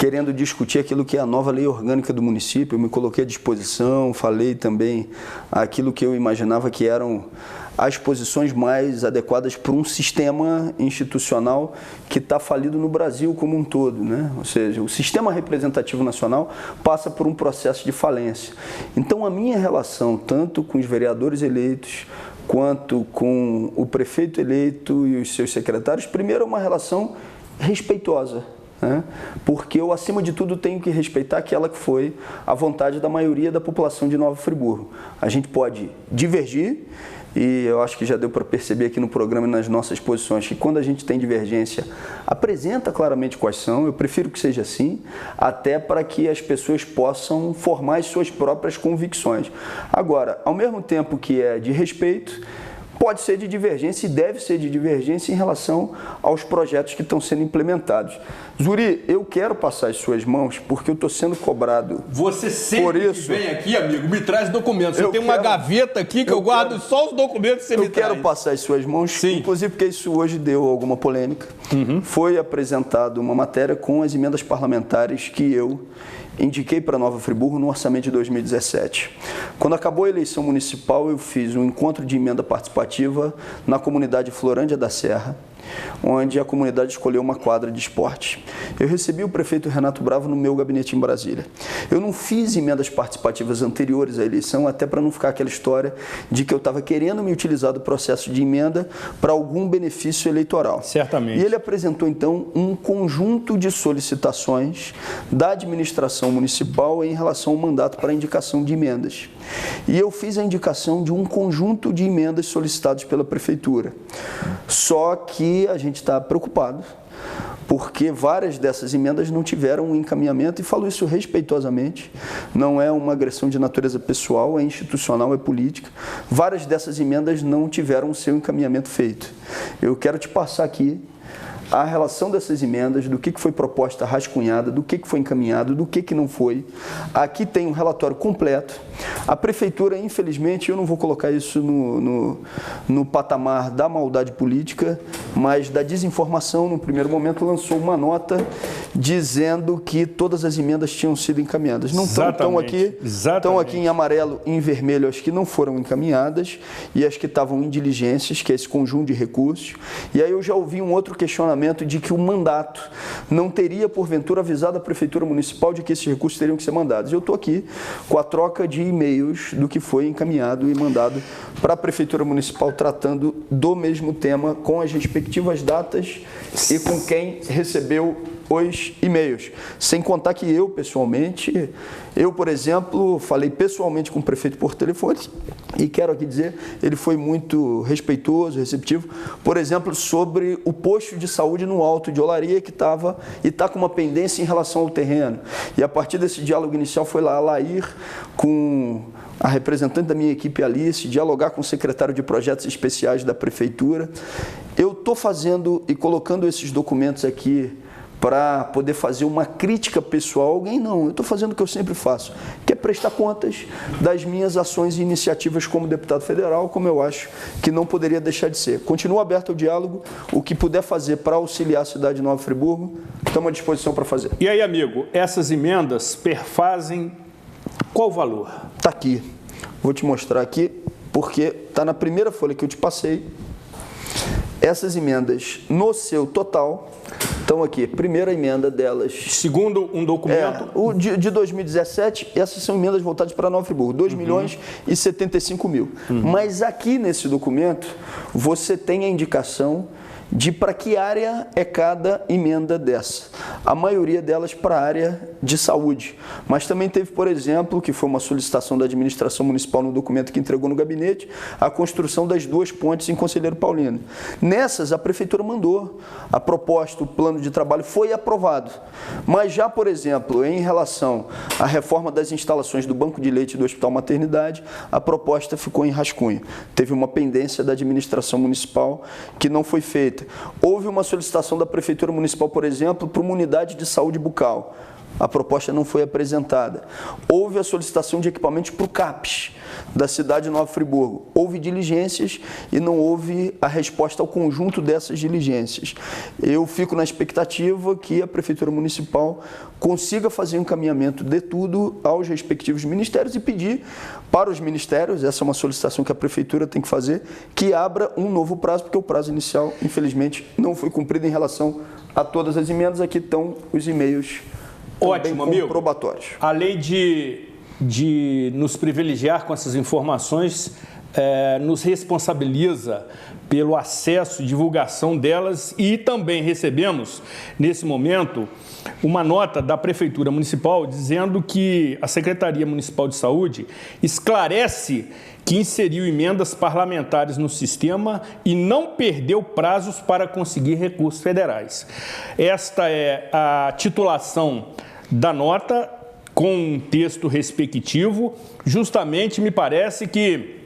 querendo discutir aquilo que é a nova lei orgânica do município. Eu me coloquei à disposição, falei também aquilo que eu imaginava que eram as posições mais adequadas para um sistema institucional que está falido no Brasil como um todo, né? Ou seja, o sistema representativo nacional passa por um processo de falência. Então, a minha relação, tanto com os vereadores eleitos, quanto com o prefeito eleito e os seus secretários, primeiro é uma relação respeitosa, né? Porque eu, acima de tudo, tenho que respeitar aquela que foi a vontade da maioria da população de Nova Friburgo. A gente pode divergir, e eu acho que já deu para perceber aqui no programa e nas nossas posições que quando a gente tem divergência, apresenta claramente quais são. Eu prefiro que seja assim, até para que as pessoas possam formar as suas próprias convicções. Agora, ao mesmo tempo que é de respeito, pode ser de divergência e deve ser de divergência em relação aos projetos que estão sendo implementados. Zuri, eu quero passar as suas mãos porque eu estou sendo cobrado. Você sempre que vem aqui, amigo, me traz documentos. Você tem uma gaveta aqui que eu guardo só os documentos que você me traz. Eu quero passar as suas mãos, sim, inclusive porque isso hoje deu alguma polêmica. Foi apresentada uma matéria com as emendas parlamentares que eu indiquei para Nova Friburgo no orçamento de 2017. Quando acabou a eleição municipal, eu fiz um encontro de emenda participativa na comunidade Florândia da Serra, onde a comunidade escolheu uma quadra de esporte. Eu recebi o prefeito Renato Bravo no meu gabinete em Brasília. Eu não fiz emendas participativas anteriores à eleição, até para não ficar aquela história de que eu estava querendo me utilizar do processo de emenda para algum benefício eleitoral. Certamente. E ele apresentou, então, um conjunto de solicitações da administração municipal em relação ao mandato para indicação de emendas. E eu fiz a indicação de um conjunto de emendas solicitadas pela prefeitura. Só que a gente está preocupado, porque várias dessas emendas não tiveram um encaminhamento, e falo isso respeitosamente, não é uma agressão de natureza pessoal, é institucional, é política. Várias dessas emendas não tiveram o seu encaminhamento feito. Eu quero te passar aqui a relação dessas emendas, do que foi proposta rascunhada, do que foi encaminhado, do que não foi. Aqui tem um relatório completo. A prefeitura, infelizmente, eu não vou colocar isso no patamar da maldade política, mas da desinformação, no primeiro momento, lançou uma nota dizendo que todas as emendas tinham sido encaminhadas. Não estão aqui, estão aqui em amarelo e em vermelho as que não foram encaminhadas e as que estavam em diligências, que é esse conjunto de recursos. E aí eu já ouvi um outro questionamento de que o mandato não teria, porventura, avisado a Prefeitura Municipal de que esses recursos teriam que ser mandados. Eu estou aqui com a troca de e-mails do que foi encaminhado e mandado para a Prefeitura Municipal, tratando do mesmo tema, com as respectivas datas e com quem recebeu os e-mails. Sem contar que eu, pessoalmente, por exemplo, falei pessoalmente com o prefeito por telefone e quero aqui dizer, ele foi muito respeitoso, receptivo, por exemplo, sobre o posto de saúde no Alto de Olaria, que estava e está com uma pendência em relação ao terreno. E a partir desse diálogo inicial foi lá a Lair com a representante da minha equipe, Alice, dialogar com o secretário de projetos especiais da prefeitura. Eu estou fazendo e colocando esses documentos aqui para poder fazer uma crítica pessoal a alguém, não. Eu estou fazendo o que eu sempre faço, que é prestar contas das minhas ações e iniciativas como deputado federal, como eu acho que não poderia deixar de ser. Continuo aberto ao diálogo, o que puder fazer para auxiliar a cidade de Nova Friburgo, estamos à disposição para fazer. E aí, amigo, essas emendas perfazem qual valor? Está aqui, vou te mostrar aqui, porque está na primeira folha que eu te passei. Essas emendas, no seu total, estão aqui. Primeira emenda delas. Segundo um documento. O de 2017, essas são emendas voltadas para Nova Friburgo, 2 milhões e 75 mil. Mas aqui nesse documento, você tem a indicação de para que área é cada emenda dessa. A maioria delas para a área de saúde. Mas também teve, por exemplo, que foi uma solicitação da administração municipal no documento que entregou no gabinete, a construção das 2 pontes em Conselheiro Paulino. Nessas, a prefeitura mandou a proposta, o plano de trabalho foi aprovado. Mas já, por exemplo, em relação à reforma das instalações do Banco de Leite do Hospital Maternidade, a proposta ficou em rascunho. Teve uma pendência da administração municipal que não foi feita. Houve uma solicitação da Prefeitura Municipal, por exemplo, para uma unidade de saúde bucal. A proposta não foi apresentada. Houve a solicitação de equipamentos para o CAPES da cidade de Nova Friburgo. Houve diligências e não houve a resposta ao conjunto dessas diligências. Eu fico na expectativa que a Prefeitura Municipal consiga fazer um encaminhamento de tudo aos respectivos ministérios e pedir para os ministérios, essa é uma solicitação que a Prefeitura tem que fazer, que abra um novo prazo, porque o prazo inicial, infelizmente, não foi cumprido em relação a todas as emendas. Aqui estão os e-mails. Ótimo, amigo. Comprobatórios. Além de nos privilegiar com essas informações, nos responsabiliza pelo acesso e divulgação delas e também recebemos, nesse momento, uma nota da Prefeitura Municipal dizendo que a Secretaria Municipal de Saúde esclarece que inseriu emendas parlamentares no sistema e não perdeu prazos para conseguir recursos federais. Esta é a titulação da nota com um texto respectivo, justamente me parece que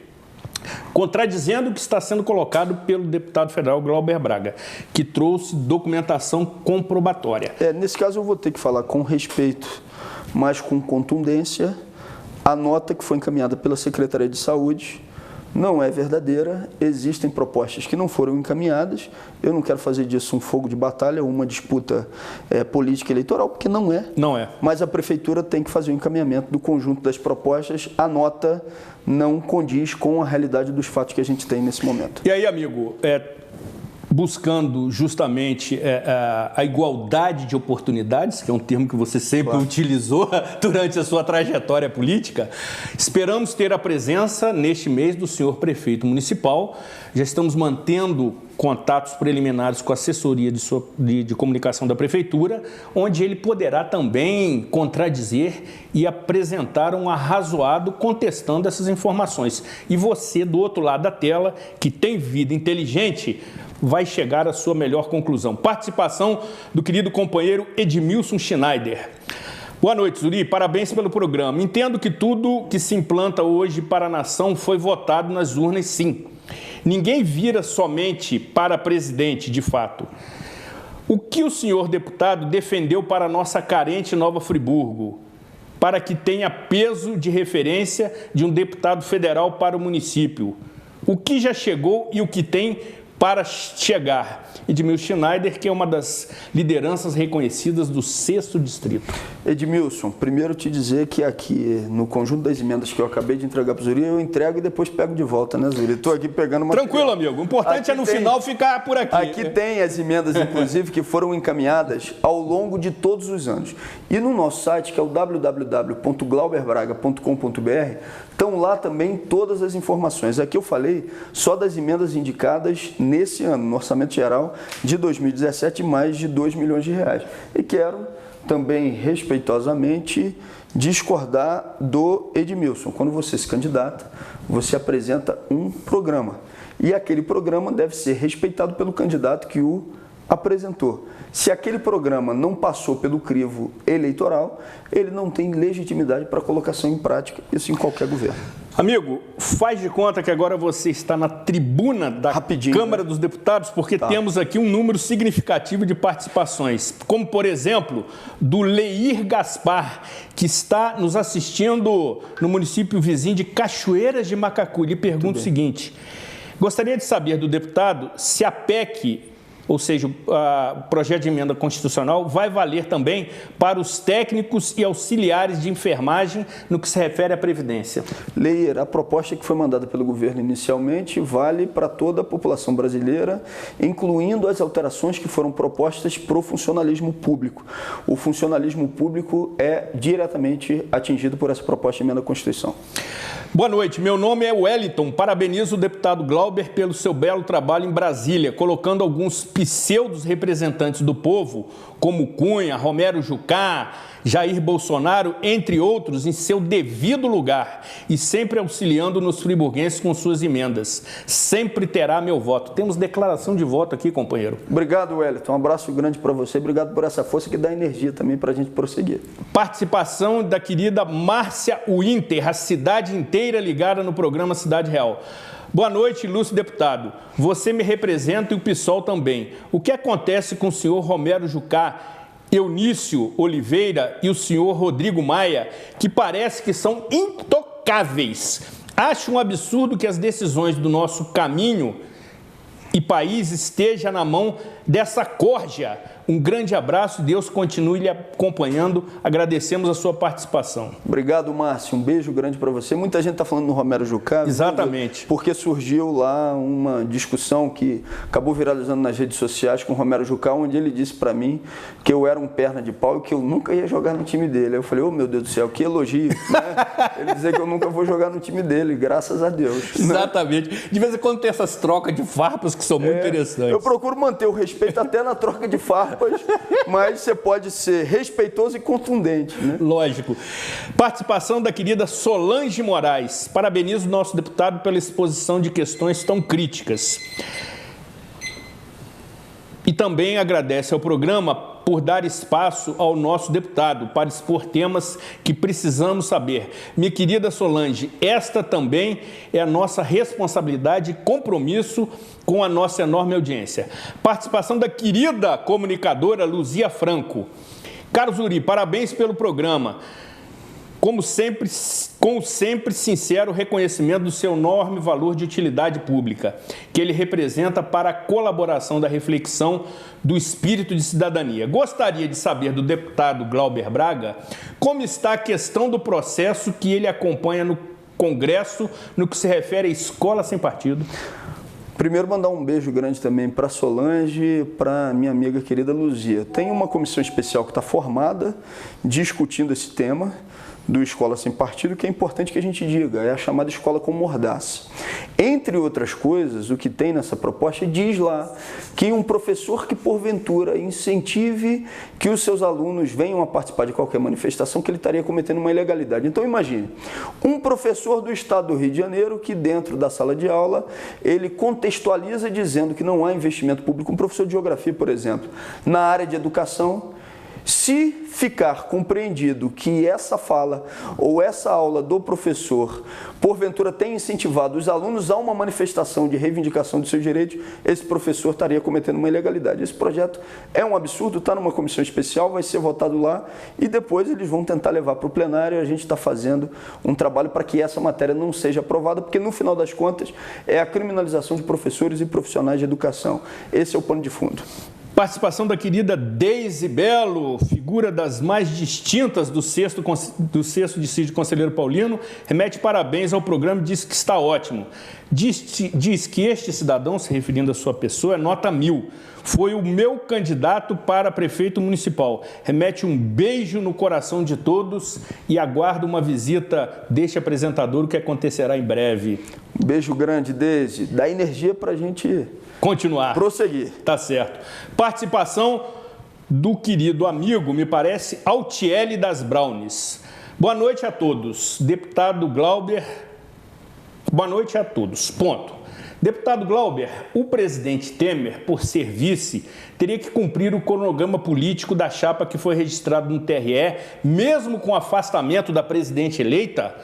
contradizendo o que está sendo colocado pelo deputado federal Glauber Braga, que trouxe documentação comprobatória. Nesse caso eu vou ter que falar com respeito, mas com contundência. A nota que foi encaminhada pela Secretaria de Saúde não é verdadeira, existem propostas que não foram encaminhadas, eu não quero fazer disso um fogo de batalha, uma disputa política eleitoral, porque não é. Não é. Mas a Prefeitura tem que fazer o encaminhamento do conjunto das propostas, a nota não condiz com a realidade dos fatos que a gente tem nesse momento. E aí, amigo, buscando justamente a igualdade de oportunidades, que é um termo que você sempre utilizou durante a sua trajetória política, esperamos ter a presença neste mês do senhor prefeito municipal. Já estamos mantendo contatos preliminares com a assessoria de comunicação da Prefeitura, onde ele poderá também contradizer e apresentar um arrazoado contestando essas informações. E você, do outro lado da tela, que tem vida inteligente, vai chegar à sua melhor conclusão. Participação do querido companheiro Edmilson Schneider. Boa noite, Zuri. Parabéns pelo programa. Entendo que tudo que se implanta hoje para a nação foi votado nas urnas, sim. Ninguém vira somente para presidente, de fato. O que o senhor deputado defendeu para a nossa carente Nova Friburgo, para que tenha peso de referência de um deputado federal para o município? O que já chegou e o que tem para chegar? Edmilson Schneider, que é uma das lideranças reconhecidas do 6º Distrito. Edmilson, primeiro te dizer que aqui, no conjunto das emendas que eu acabei de entregar para o Zuri, eu entrego e depois pego de volta, né, Zuri? Estou aqui pegando uma... Tranquilo, amigo. O importante é no final ficar por aqui. Aqui tem as emendas, inclusive, que foram encaminhadas ao longo de todos os anos. E no nosso site, que é o www.glauberbraga.com.br, estão lá também todas as informações. Aqui eu falei só das emendas indicadas nesse ano, no Orçamento Geral de 2017, mais de R$2 milhões. E quero também, respeitosamente, discordar do Edmilson. Quando você se candidata, você apresenta um programa. E aquele programa deve ser respeitado pelo candidato que o apresentou. Se aquele programa não passou pelo crivo eleitoral, ele não tem legitimidade para colocação em prática, isso em qualquer governo. Amigo, faz de conta que agora você está na tribuna da Câmara dos Deputados, porque temos aqui um número significativo de participações, como, por exemplo, do Leir Gaspar, que está nos assistindo no município vizinho de Cachoeiras de Macacu. Ele pergunta o seguinte: gostaria de saber do deputado se a PEC, ou seja, o projeto de emenda constitucional, vai valer também para os técnicos e auxiliares de enfermagem no que se refere à Previdência. Leir, a proposta que foi mandada pelo governo inicialmente vale para toda a população brasileira, incluindo as alterações que foram propostas para o funcionalismo público. O funcionalismo público é diretamente atingido por essa proposta de emenda à Constituição. Boa noite, meu nome é Wellington. Parabenizo o deputado Glauber pelo seu belo trabalho em Brasília, colocando alguns pseudos representantes do povo, como Cunha, Romero Jucá, Jair Bolsonaro, entre outros, em seu devido lugar e sempre auxiliando nos friburguenses com suas emendas. Sempre terá meu voto. Temos declaração de voto aqui, companheiro. Obrigado, Wellington. Um abraço grande para você. Obrigado por essa força que dá energia também para a gente prosseguir. Participação da querida Márcia Winter, a cidade inteira ligada no programa Cidade Real. Boa noite, ilustre deputado. Você me representa e o PSOL também. O que acontece com o senhor Romero Jucá Eunício Oliveira e o senhor Rodrigo Maia, que parece que são intocáveis. Acho um absurdo que as decisões do nosso caminho e país esteja na mão dessa corja. Um grande abraço e Deus continue lhe acompanhando. Agradecemos a sua participação. Obrigado, Márcio. Um beijo grande para você. Muita gente está falando no Romero Jucá. Exatamente. Porque surgiu lá uma discussão que acabou viralizando nas redes sociais com o Romero Jucá, onde ele disse para mim que eu era um perna de pau e que eu nunca ia jogar no time dele. Aí eu falei, oh meu Deus do céu, que elogio, né? Ele dizer que eu nunca vou jogar no time dele, graças a Deus. Exatamente. Né? De vez em quando tem essas trocas de farpas que são muito interessantes. Eu procuro manter o respeito até na troca de farpas, mas você pode ser respeitoso e contundente, né? Lógico. Participação da querida Solange Moraes. Parabenizo o nosso deputado pela exposição de questões tão críticas. E também agradece ao programa por dar espaço ao nosso deputado para expor temas que precisamos saber. Minha querida Solange, esta também é a nossa responsabilidade e compromisso com a nossa enorme audiência. Participação da querida comunicadora Luzia Franco. Carlos Zuri, parabéns pelo programa. Como sempre, com sempre sincero reconhecimento do seu enorme valor de utilidade pública, que ele representa para a colaboração da reflexão do espírito de cidadania. Gostaria de saber do deputado Glauber Braga como está a questão do processo que ele acompanha no Congresso no que se refere à escola sem partido. Primeiro, mandar um beijo grande também para Solange e para minha amiga querida Luzia. Tem uma comissão especial que está formada discutindo esse tema do Escola Sem Partido, que é importante que a gente diga, é a chamada escola com mordaça. Entre outras coisas, o que tem nessa proposta diz lá que um professor que porventura incentive que os seus alunos venham a participar de qualquer manifestação, que ele estaria cometendo uma ilegalidade. Então imagine, um professor do estado do Rio de Janeiro que dentro da sala de aula, ele contextualiza dizendo que não há investimento público, um professor de geografia, por exemplo, na área de educação. Se ficar compreendido que essa fala ou essa aula do professor, porventura, tem incentivado os alunos a uma manifestação de reivindicação dos seus direitos, esse professor estaria cometendo uma ilegalidade. Esse projeto é um absurdo, está numa comissão especial, vai ser votado lá e depois eles vão tentar levar para o plenário e a gente está fazendo um trabalho para que essa matéria não seja aprovada, porque no final das contas é a criminalização de professores e profissionais de educação. Esse é o pano de fundo. Participação da querida Deise Belo, figura das mais distintas do sexto dissídio Conselheiro Paulino, remete parabéns ao programa e diz que está ótimo. Diz que este cidadão, se referindo à sua pessoa, é nota 1000. Foi o meu candidato para prefeito municipal. Remete um beijo no coração de todos e aguardo uma visita deste apresentador, que acontecerá em breve. Um beijo grande, Deise. Dá energia para a gente continuar. Prosseguir. Tá certo. Participação do querido amigo, me parece, Altiele das Brownies. Boa noite a todos. Deputado Glauber. Boa noite a todos. Ponto. Deputado Glauber, o presidente Temer, por ser vice, teria que cumprir o cronograma político da chapa que foi registrado no TRE, mesmo com o afastamento da presidente eleita.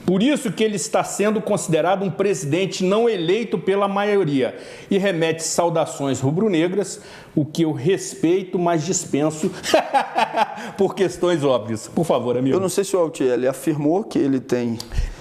Por isso que ele está sendo considerado um presidente não eleito pela maioria e remete saudações rubro-negras, o que eu respeito, mas dispenso por questões óbvias. Por favor, amigo. Eu não sei se o Altiele afirmou que ele tem...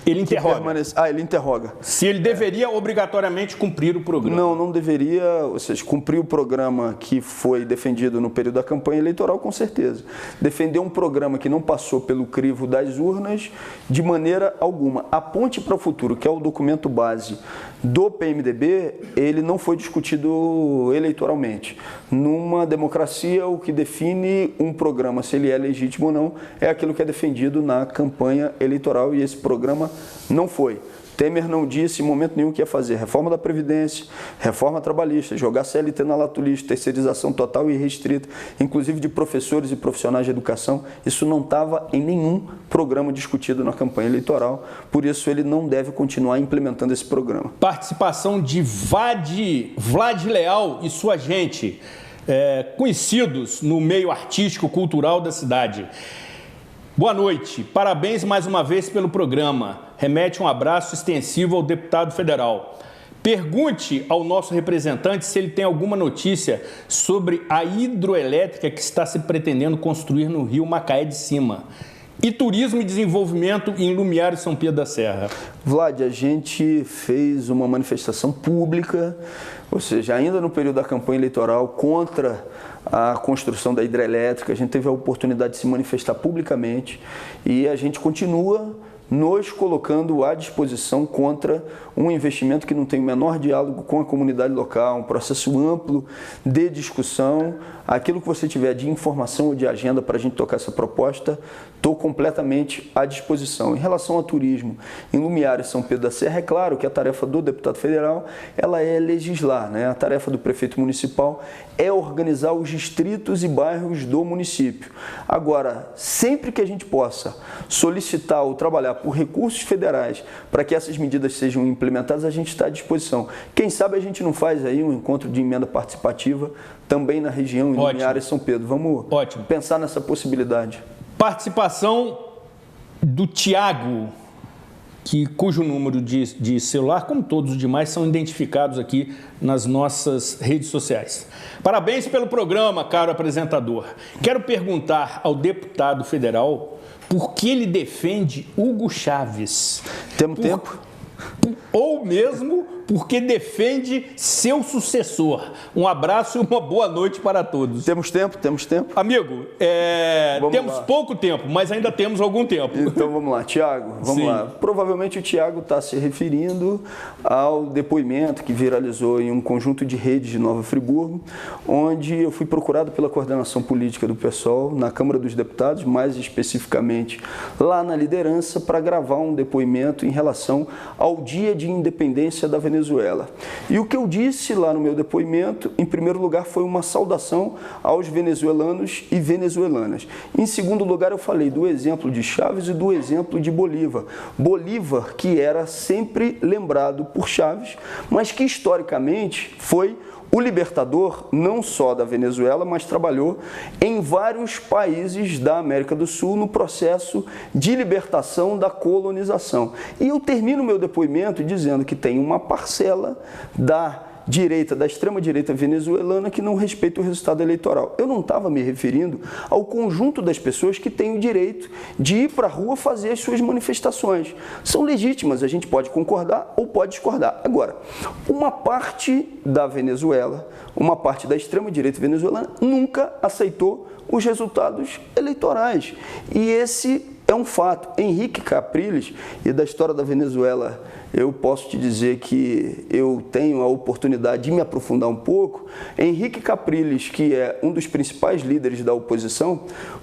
Ele interroga. Ele interroga. Se ele deveria obrigatoriamente cumprir o programa. Não deveria, ou seja, cumprir o programa que foi defendido no período da campanha eleitoral, com certeza. Defender um programa que não passou pelo crivo das urnas, de maneira alguma. A Ponte para o Futuro, que é o documento base do PMDB, ele não foi discutido eleitoralmente. Numa democracia, o que define um programa, se ele é legítimo ou não, é aquilo que é defendido na campanha eleitoral, e esse programa não foi. Temer não disse em momento nenhum que ia fazer reforma da Previdência, reforma trabalhista, jogar CLT na lata do lixo, terceirização total e restrita, inclusive de professores e profissionais de educação. Isso não estava em nenhum programa discutido na campanha eleitoral, por isso ele não deve continuar implementando esse programa. Participação de Vlad Leal e sua gente, conhecidos no meio artístico, cultural da cidade. Boa noite, parabéns mais uma vez pelo programa. Remete um abraço extensivo ao deputado federal. Pergunte ao nosso representante se ele tem alguma notícia sobre a hidroelétrica que está se pretendendo construir no rio Macaé de Cima. E turismo e desenvolvimento em Lumiar e São Pedro da Serra. Vlad, a gente fez uma manifestação pública, ou seja, ainda no período da campanha eleitoral, contra a construção da hidrelétrica. A gente teve a oportunidade de se manifestar publicamente e a gente continua nos colocando à disposição contra um investimento que não tem o menor diálogo com a comunidade local, um processo amplo de discussão. Aquilo que você tiver de informação ou de agenda para a gente tocar essa proposta, estou completamente à disposição. Em relação ao turismo, em Lumiar e São Pedro da Serra, é claro que a tarefa do deputado federal ela é legislar, né? A tarefa do prefeito municipal é organizar os distritos e bairros do município. Agora, sempre que a gente possa solicitar ou trabalhar por recursos federais para que essas medidas sejam implementadas, a gente está à disposição. Quem sabe a gente não faz aí um encontro de emenda participativa também na região, em Lumiar e São Pedro. Vamos pensar nessa possibilidade. Participação do Tiago, cujo número de celular, como todos os demais, são identificados aqui nas nossas redes sociais. Parabéns pelo programa, caro apresentador. Quero perguntar ao deputado federal por que ele defende Hugo Chávez. Temos tempo? Ou mesmo porque defende seu sucessor. Um abraço e uma boa noite para todos. Temos tempo? Temos tempo? Amigo, temos pouco tempo, mas ainda temos algum tempo. Então vamos lá, Tiago, vamos lá. Provavelmente o Tiago está se referindo ao depoimento que viralizou em um conjunto de redes de Nova Friburgo, onde eu fui procurado pela coordenação política do PSOL na Câmara dos Deputados, mais especificamente lá na liderança, para gravar um depoimento em relação ao Dia de Independência da Venezuela. E o que eu disse lá no meu depoimento, em primeiro lugar, foi uma saudação aos venezuelanos e venezuelanas. Em segundo lugar, eu falei do exemplo de Chávez e do exemplo de Bolívar. Bolívar, que era sempre lembrado por Chávez, mas que historicamente foi o libertador não só da Venezuela, mas trabalhou em vários países da América do Sul no processo de libertação da colonização. E eu termino meu depoimento dizendo que tem uma parcela da extrema-direita venezuelana que não respeita o resultado eleitoral. Eu não estava me referindo ao conjunto das pessoas que têm o direito de ir para a rua fazer as suas manifestações. São legítimas, a gente pode concordar ou pode discordar. Agora, uma parte da Venezuela, uma parte da extrema-direita venezuelana nunca aceitou os resultados eleitorais. E esse é um fato. Henrique Capriles, e da história da Venezuela, eu posso te dizer que eu tenho a oportunidade de me aprofundar um pouco. Henrique Capriles, que é um dos principais líderes da oposição,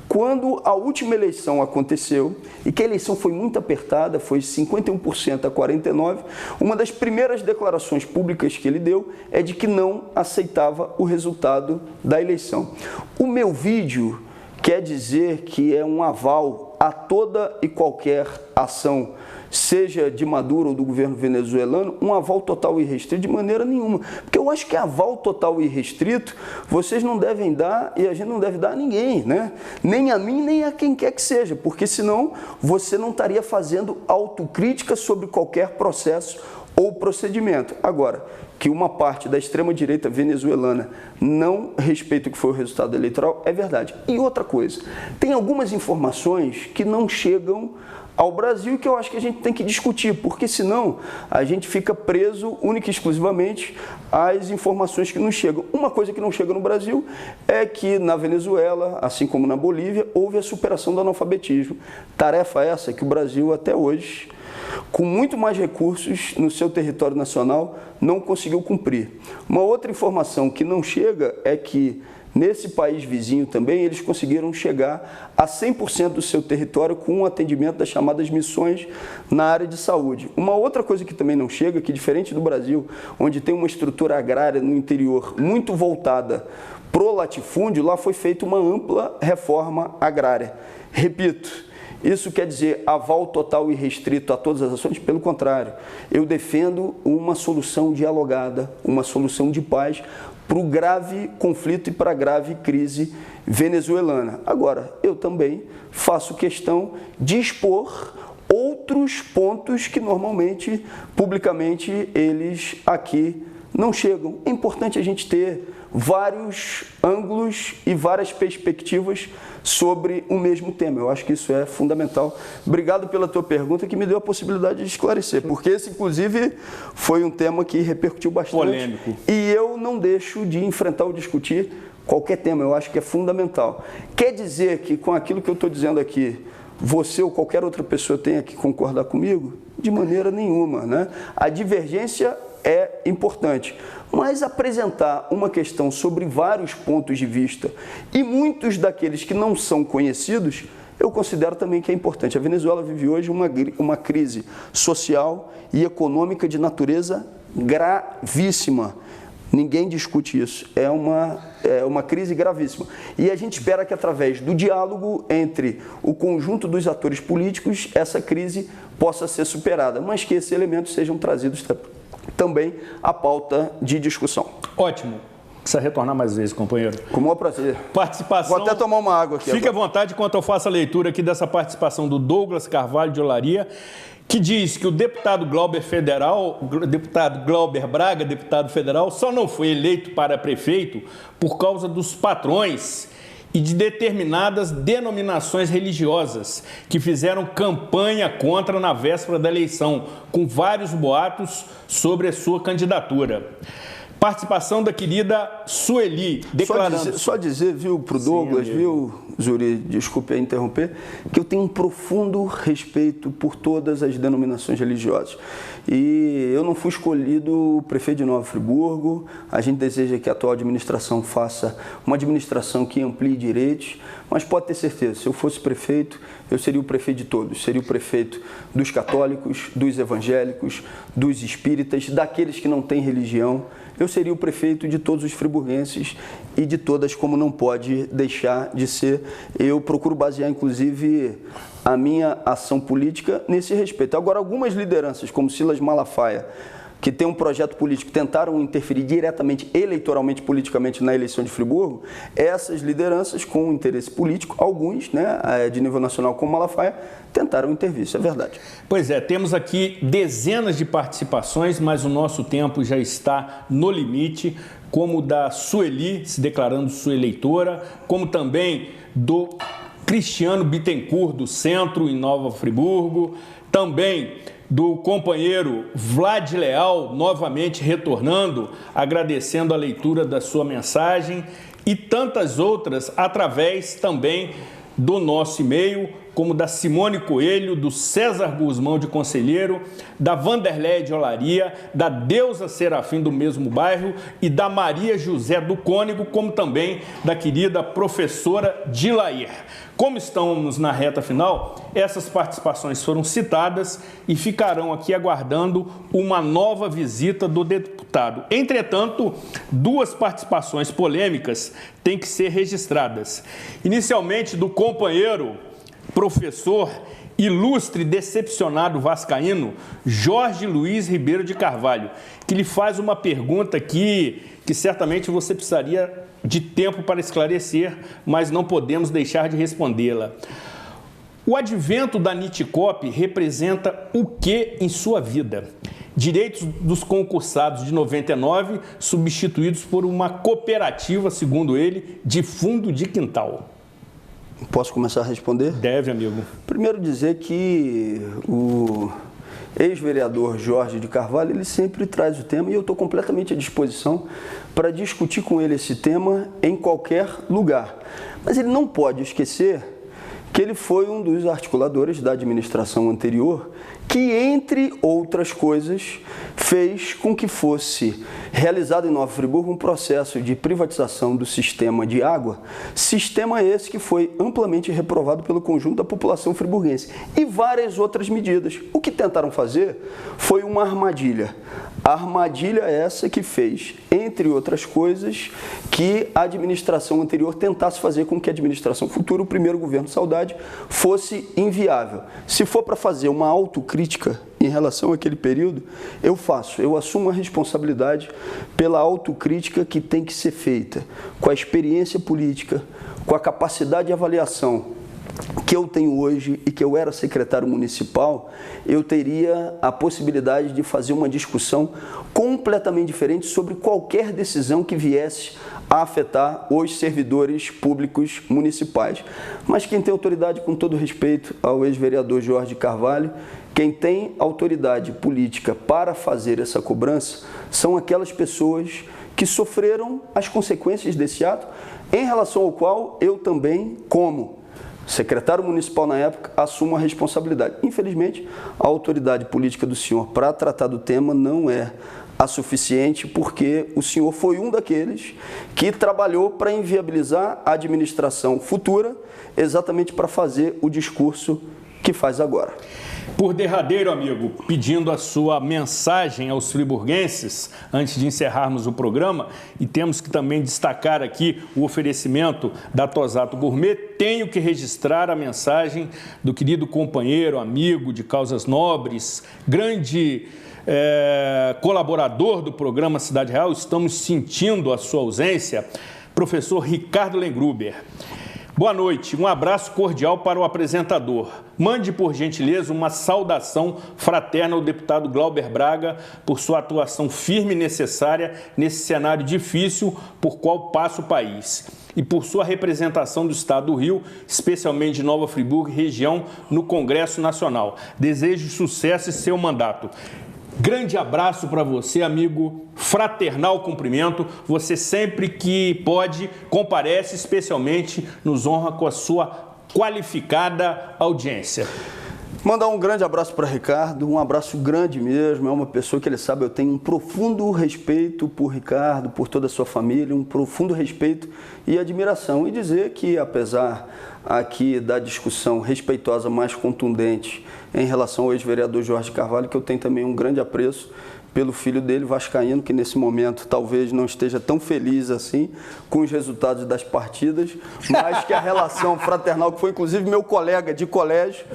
quando a última eleição aconteceu, e que a eleição foi muito apertada, foi 51% a 49%, uma das primeiras declarações públicas que ele deu é de que não aceitava o resultado da eleição. O meu vídeo quer dizer que é um aval a toda e qualquer ação, seja de Maduro ou do governo venezuelano, um aval total e restrito de maneira nenhuma. Porque eu acho que aval total e restrito vocês não devem dar e a gente não deve dar a ninguém, né? Nem a mim, nem a quem quer que seja, porque senão você não estaria fazendo autocrítica sobre qualquer processo ou procedimento. Agora, que uma parte da extrema-direita venezuelana não respeita o que foi o resultado eleitoral, é verdade. E outra coisa, tem algumas informações que não chegam ao Brasil que eu acho que a gente tem que discutir, porque senão a gente fica preso única e exclusivamente às informações que não chegam. Uma coisa que não chega no Brasil é que na Venezuela, assim como na Bolívia, houve a superação do analfabetismo. Tarefa essa que o Brasil até hoje, com muito mais recursos no seu território nacional, não conseguiu cumprir. Uma outra informação que não chega é que nesse país vizinho também, eles conseguiram chegar a 100% do seu território com o atendimento das chamadas missões na área de saúde. Uma outra coisa que também não chega, que diferente do Brasil, onde tem uma estrutura agrária no interior muito voltada pro latifúndio, lá foi feita uma ampla reforma agrária. Repito, isso quer dizer aval total e restrito a todas as ações? Pelo contrário, eu defendo uma solução dialogada, uma solução de paz para o grave conflito e para a grave crise venezuelana. Agora, eu também faço questão de expor outras outros pontos que normalmente, publicamente, eles aqui não chegam. É importante a gente ter vários ângulos e várias perspectivas sobre o mesmo tema. Eu acho que isso é fundamental. Obrigado pela tua pergunta, que me deu a possibilidade de esclarecer, porque esse, inclusive, foi um tema que repercutiu bastante. Polêmico. E eu não deixo de enfrentar ou discutir qualquer tema, eu acho que é fundamental. Quer dizer que com aquilo que eu estou dizendo aqui, você ou qualquer outra pessoa tenha que concordar comigo? De maneira nenhuma, né? A divergência é importante, mas apresentar uma questão sobre vários pontos de vista e muitos daqueles que não são conhecidos, eu considero também que é importante. A Venezuela vive hoje uma crise social e econômica de natureza gravíssima. Ninguém discute isso. É uma crise gravíssima. E a gente espera que, através do diálogo entre o conjunto dos atores políticos, essa crise possa ser superada, mas que esses elementos sejam trazidos também à pauta de discussão. Ótimo. Precisa retornar mais vezes, companheiro. Com o maior prazer. Participação. Vou até tomar uma água aqui. Fique à vontade enquanto eu faço a leitura aqui dessa participação do Douglas Carvalho de Olaria, que diz que o deputado Glauber Braga, deputado federal, só não foi eleito para prefeito por causa dos patrões e de determinadas denominações religiosas que fizeram campanha contra na véspera da eleição, com vários boatos sobre a sua candidatura. Participação da querida Sueli, declarando... Só dizer, viu, para o Douglas, viu, Zuri, desculpe interromper, que eu tenho um profundo respeito por todas as denominações religiosas. E eu não fui escolhido prefeito de Nova Friburgo, a gente deseja que a atual administração faça uma administração que amplie direitos, mas pode ter certeza, se eu fosse prefeito, eu seria o prefeito de todos, seria o prefeito dos católicos, dos evangélicos, dos espíritas, daqueles que não têm religião. Eu seria o prefeito de todos os friburguenses e de todas, como não pode deixar de ser. Eu procuro basear, inclusive, a minha ação política nesse respeito. Agora, algumas lideranças, como Silas Malafaia, que tem um projeto político, tentaram interferir diretamente, eleitoralmente, politicamente, na eleição de Friburgo, essas lideranças com interesse político, alguns, né, de nível nacional, como Malafaia, tentaram intervir, isso é verdade. Pois é, temos aqui dezenas de participações, mas o nosso tempo já está no limite, como da Sueli, se declarando sua eleitora, como também do Cristiano Bittencourt, do Centro, em Nova Friburgo, também do companheiro Vlad Leal, novamente retornando, agradecendo a leitura da sua mensagem, e tantas outras através também do nosso e-mail, como da Simone Coelho, do César Guzmão de Conselheiro, da Vanderleia de Olaria, da Deusa Serafim do mesmo bairro e da Maria José do Cônego, como também da querida professora Dilair. Como estamos na reta final, essas participações foram citadas e ficarão aqui aguardando uma nova visita do deputado. Entretanto, duas participações polêmicas têm que ser registradas. Inicialmente, do companheiro professor ilustre e decepcionado vascaíno Jorge Luiz Ribeiro de Carvalho, que lhe faz uma pergunta que certamente você precisaria de tempo para esclarecer, mas não podemos deixar de respondê-la. O advento da Niticop representa o que em sua vida? Direitos dos concursados de 99 substituídos por uma cooperativa, segundo ele, de fundo de quintal. Posso começar a responder? Deve, amigo. Primeiro dizer que o ex-vereador Jorge de Carvalho, ele sempre traz o tema e eu estou completamente à disposição para discutir com ele esse tema em qualquer lugar. Mas ele não pode esquecer que ele foi um dos articuladores da administração anterior que, entre outras coisas, fez com que fosse realizado em Nova Friburgo um processo de privatização do sistema de água, sistema esse que foi amplamente reprovado pelo conjunto da população friburguense, e várias outras medidas. O que tentaram fazer foi uma armadilha. A armadilha essa que fez, entre outras coisas, que a administração anterior tentasse fazer com que a administração futura, o primeiro governo Saudade, fosse inviável. Se for para fazer uma autocrítica em relação àquele período, eu assumo a responsabilidade pela autocrítica que tem que ser feita, com a experiência política, com a capacidade de avaliação que eu tenho hoje e que eu era secretário municipal, eu teria a possibilidade de fazer uma discussão completamente diferente sobre qualquer decisão que viesse a afetar os servidores públicos municipais. Mas quem tem autoridade, com todo respeito ao ex-vereador Jorge Carvalho, quem tem autoridade política para fazer essa cobrança são aquelas pessoas que sofreram as consequências desse ato, em relação ao qual eu também, como secretário municipal na época, assumo a responsabilidade. Infelizmente, a autoridade política do senhor para tratar do tema não é a suficiente, porque o senhor foi um daqueles que trabalhou para inviabilizar a administração futura, exatamente para fazer o discurso que faz agora. Por derradeiro, amigo, pedindo a sua mensagem aos friburguenses, antes de encerrarmos o programa, e temos que também destacar aqui o oferecimento da Tosato Gourmet, tenho que registrar a mensagem do querido companheiro, amigo de causas nobres, grande colaborador do programa Cidade Real, estamos sentindo a sua ausência, professor Ricardo Lengruber. Boa noite, um abraço cordial para o apresentador. Mande, por gentileza, uma saudação fraterna ao deputado Glauber Braga por sua atuação firme e necessária nesse cenário difícil por qual passa o país e por sua representação do Estado do Rio, especialmente de Nova Friburgo e região, no Congresso Nacional. Desejo sucesso em seu mandato. Grande abraço para você, amigo, fraternal cumprimento. Você sempre que pode, comparece, especialmente nos honra com a sua qualificada audiência. Mandar um grande abraço para Ricardo, um abraço grande mesmo, é uma pessoa que ele sabe, eu tenho um profundo respeito por Ricardo, por toda a sua família, um profundo respeito e admiração. E dizer que, apesar aqui da discussão respeitosa mais contundente em relação ao ex-vereador Jorge Carvalho, que eu tenho também um grande apreço pelo filho dele, vascaíno, que nesse momento talvez não esteja tão feliz assim com os resultados das partidas, mas que a relação fraternal, que foi inclusive meu colega de colégio,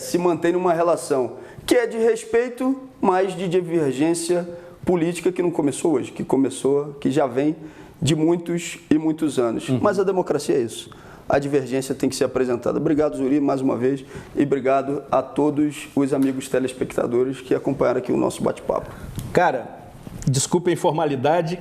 se mantém numa relação que é de respeito, mas de divergência política, que não começou hoje, que já vem de muitos e muitos anos. Mas a democracia é isso. A divergência tem que ser apresentada. Obrigado, Zuri, mais uma vez, e obrigado a todos os amigos telespectadores que acompanharam aqui o nosso bate-papo. Cara, desculpa a informalidade,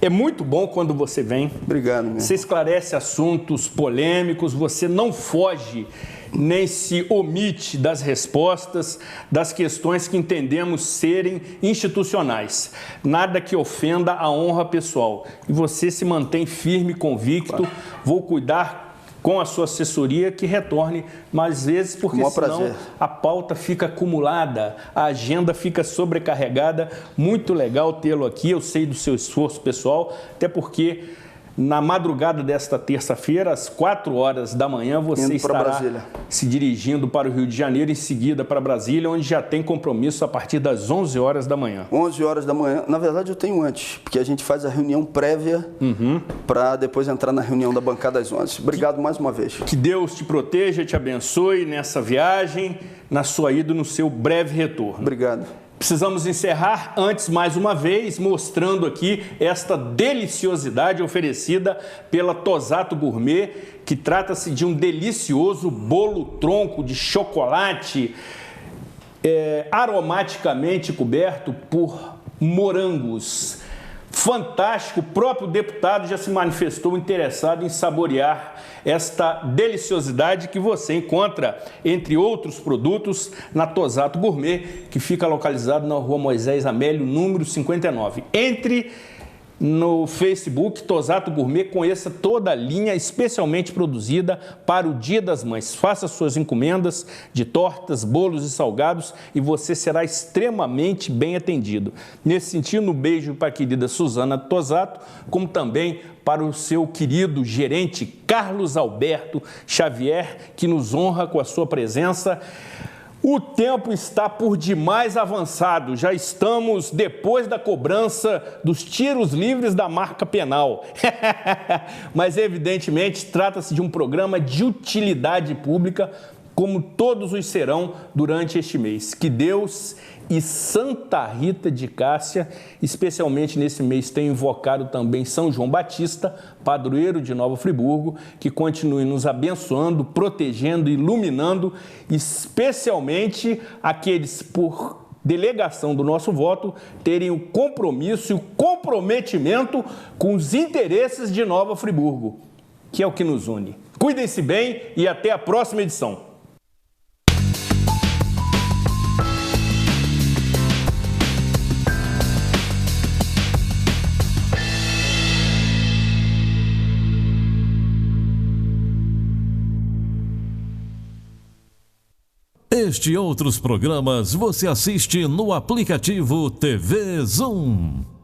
é muito bom quando você vem. Obrigado, meu. Você esclarece assuntos polêmicos, você não foge nem se omite das respostas, das questões que entendemos serem institucionais. Nada que ofenda a honra pessoal. E você se mantém firme, convicto. Claro. Vou cuidar com a sua assessoria que retorne mais vezes, porque senão a pauta fica acumulada, a agenda fica sobrecarregada. Muito legal tê-lo aqui, eu sei do seu esforço pessoal, até porque na madrugada desta terça-feira, às 4 horas da manhã, você estará se dirigindo para o Rio de Janeiro, em seguida para Brasília, onde já tem compromisso a partir das 11 horas da manhã. 11 horas da manhã. Na verdade, eu tenho antes, porque a gente faz a reunião prévia para depois entrar na reunião da bancada às 11. Obrigado mais uma vez. Que Deus te proteja, te abençoe nessa viagem, na sua ida, no seu breve retorno. Obrigado. Precisamos encerrar antes, mais uma vez, mostrando aqui esta deliciosidade oferecida pela Tosato Gourmet, que trata-se de um delicioso bolo tronco de chocolate aromaticamente coberto por morangos. Fantástico, o próprio deputado já se manifestou interessado em saborear esta deliciosidade que você encontra, entre outros produtos, na Tosato Gourmet, que fica localizado na Rua Moisés Amélio, número 59. Entre no Facebook Tosato Gourmet, conheça toda a linha especialmente produzida para o Dia das Mães. Faça suas encomendas de tortas, bolos e salgados e você será extremamente bem atendido. Nesse sentido, um beijo para a querida Suzana Tosato, como também para o seu querido gerente Carlos Alberto Xavier, que nos honra com a sua presença. O tempo está por demais avançado, já estamos depois da cobrança dos tiros livres da marca penal. Mas, evidentemente, trata-se de um programa de utilidade pública, como todos os serão durante este mês. Que Deus e Santa Rita de Cássia. Especialmente nesse mês tenho invocado também São João Batista, padroeiro de Nova Friburgo, que continue nos abençoando, protegendo, iluminando, especialmente aqueles por delegação do nosso voto terem o compromisso e o comprometimento com os interesses de Nova Friburgo, que é o que nos une. Cuidem-se bem e até a próxima edição. Este e outros programas você assiste no aplicativo TV Zoom.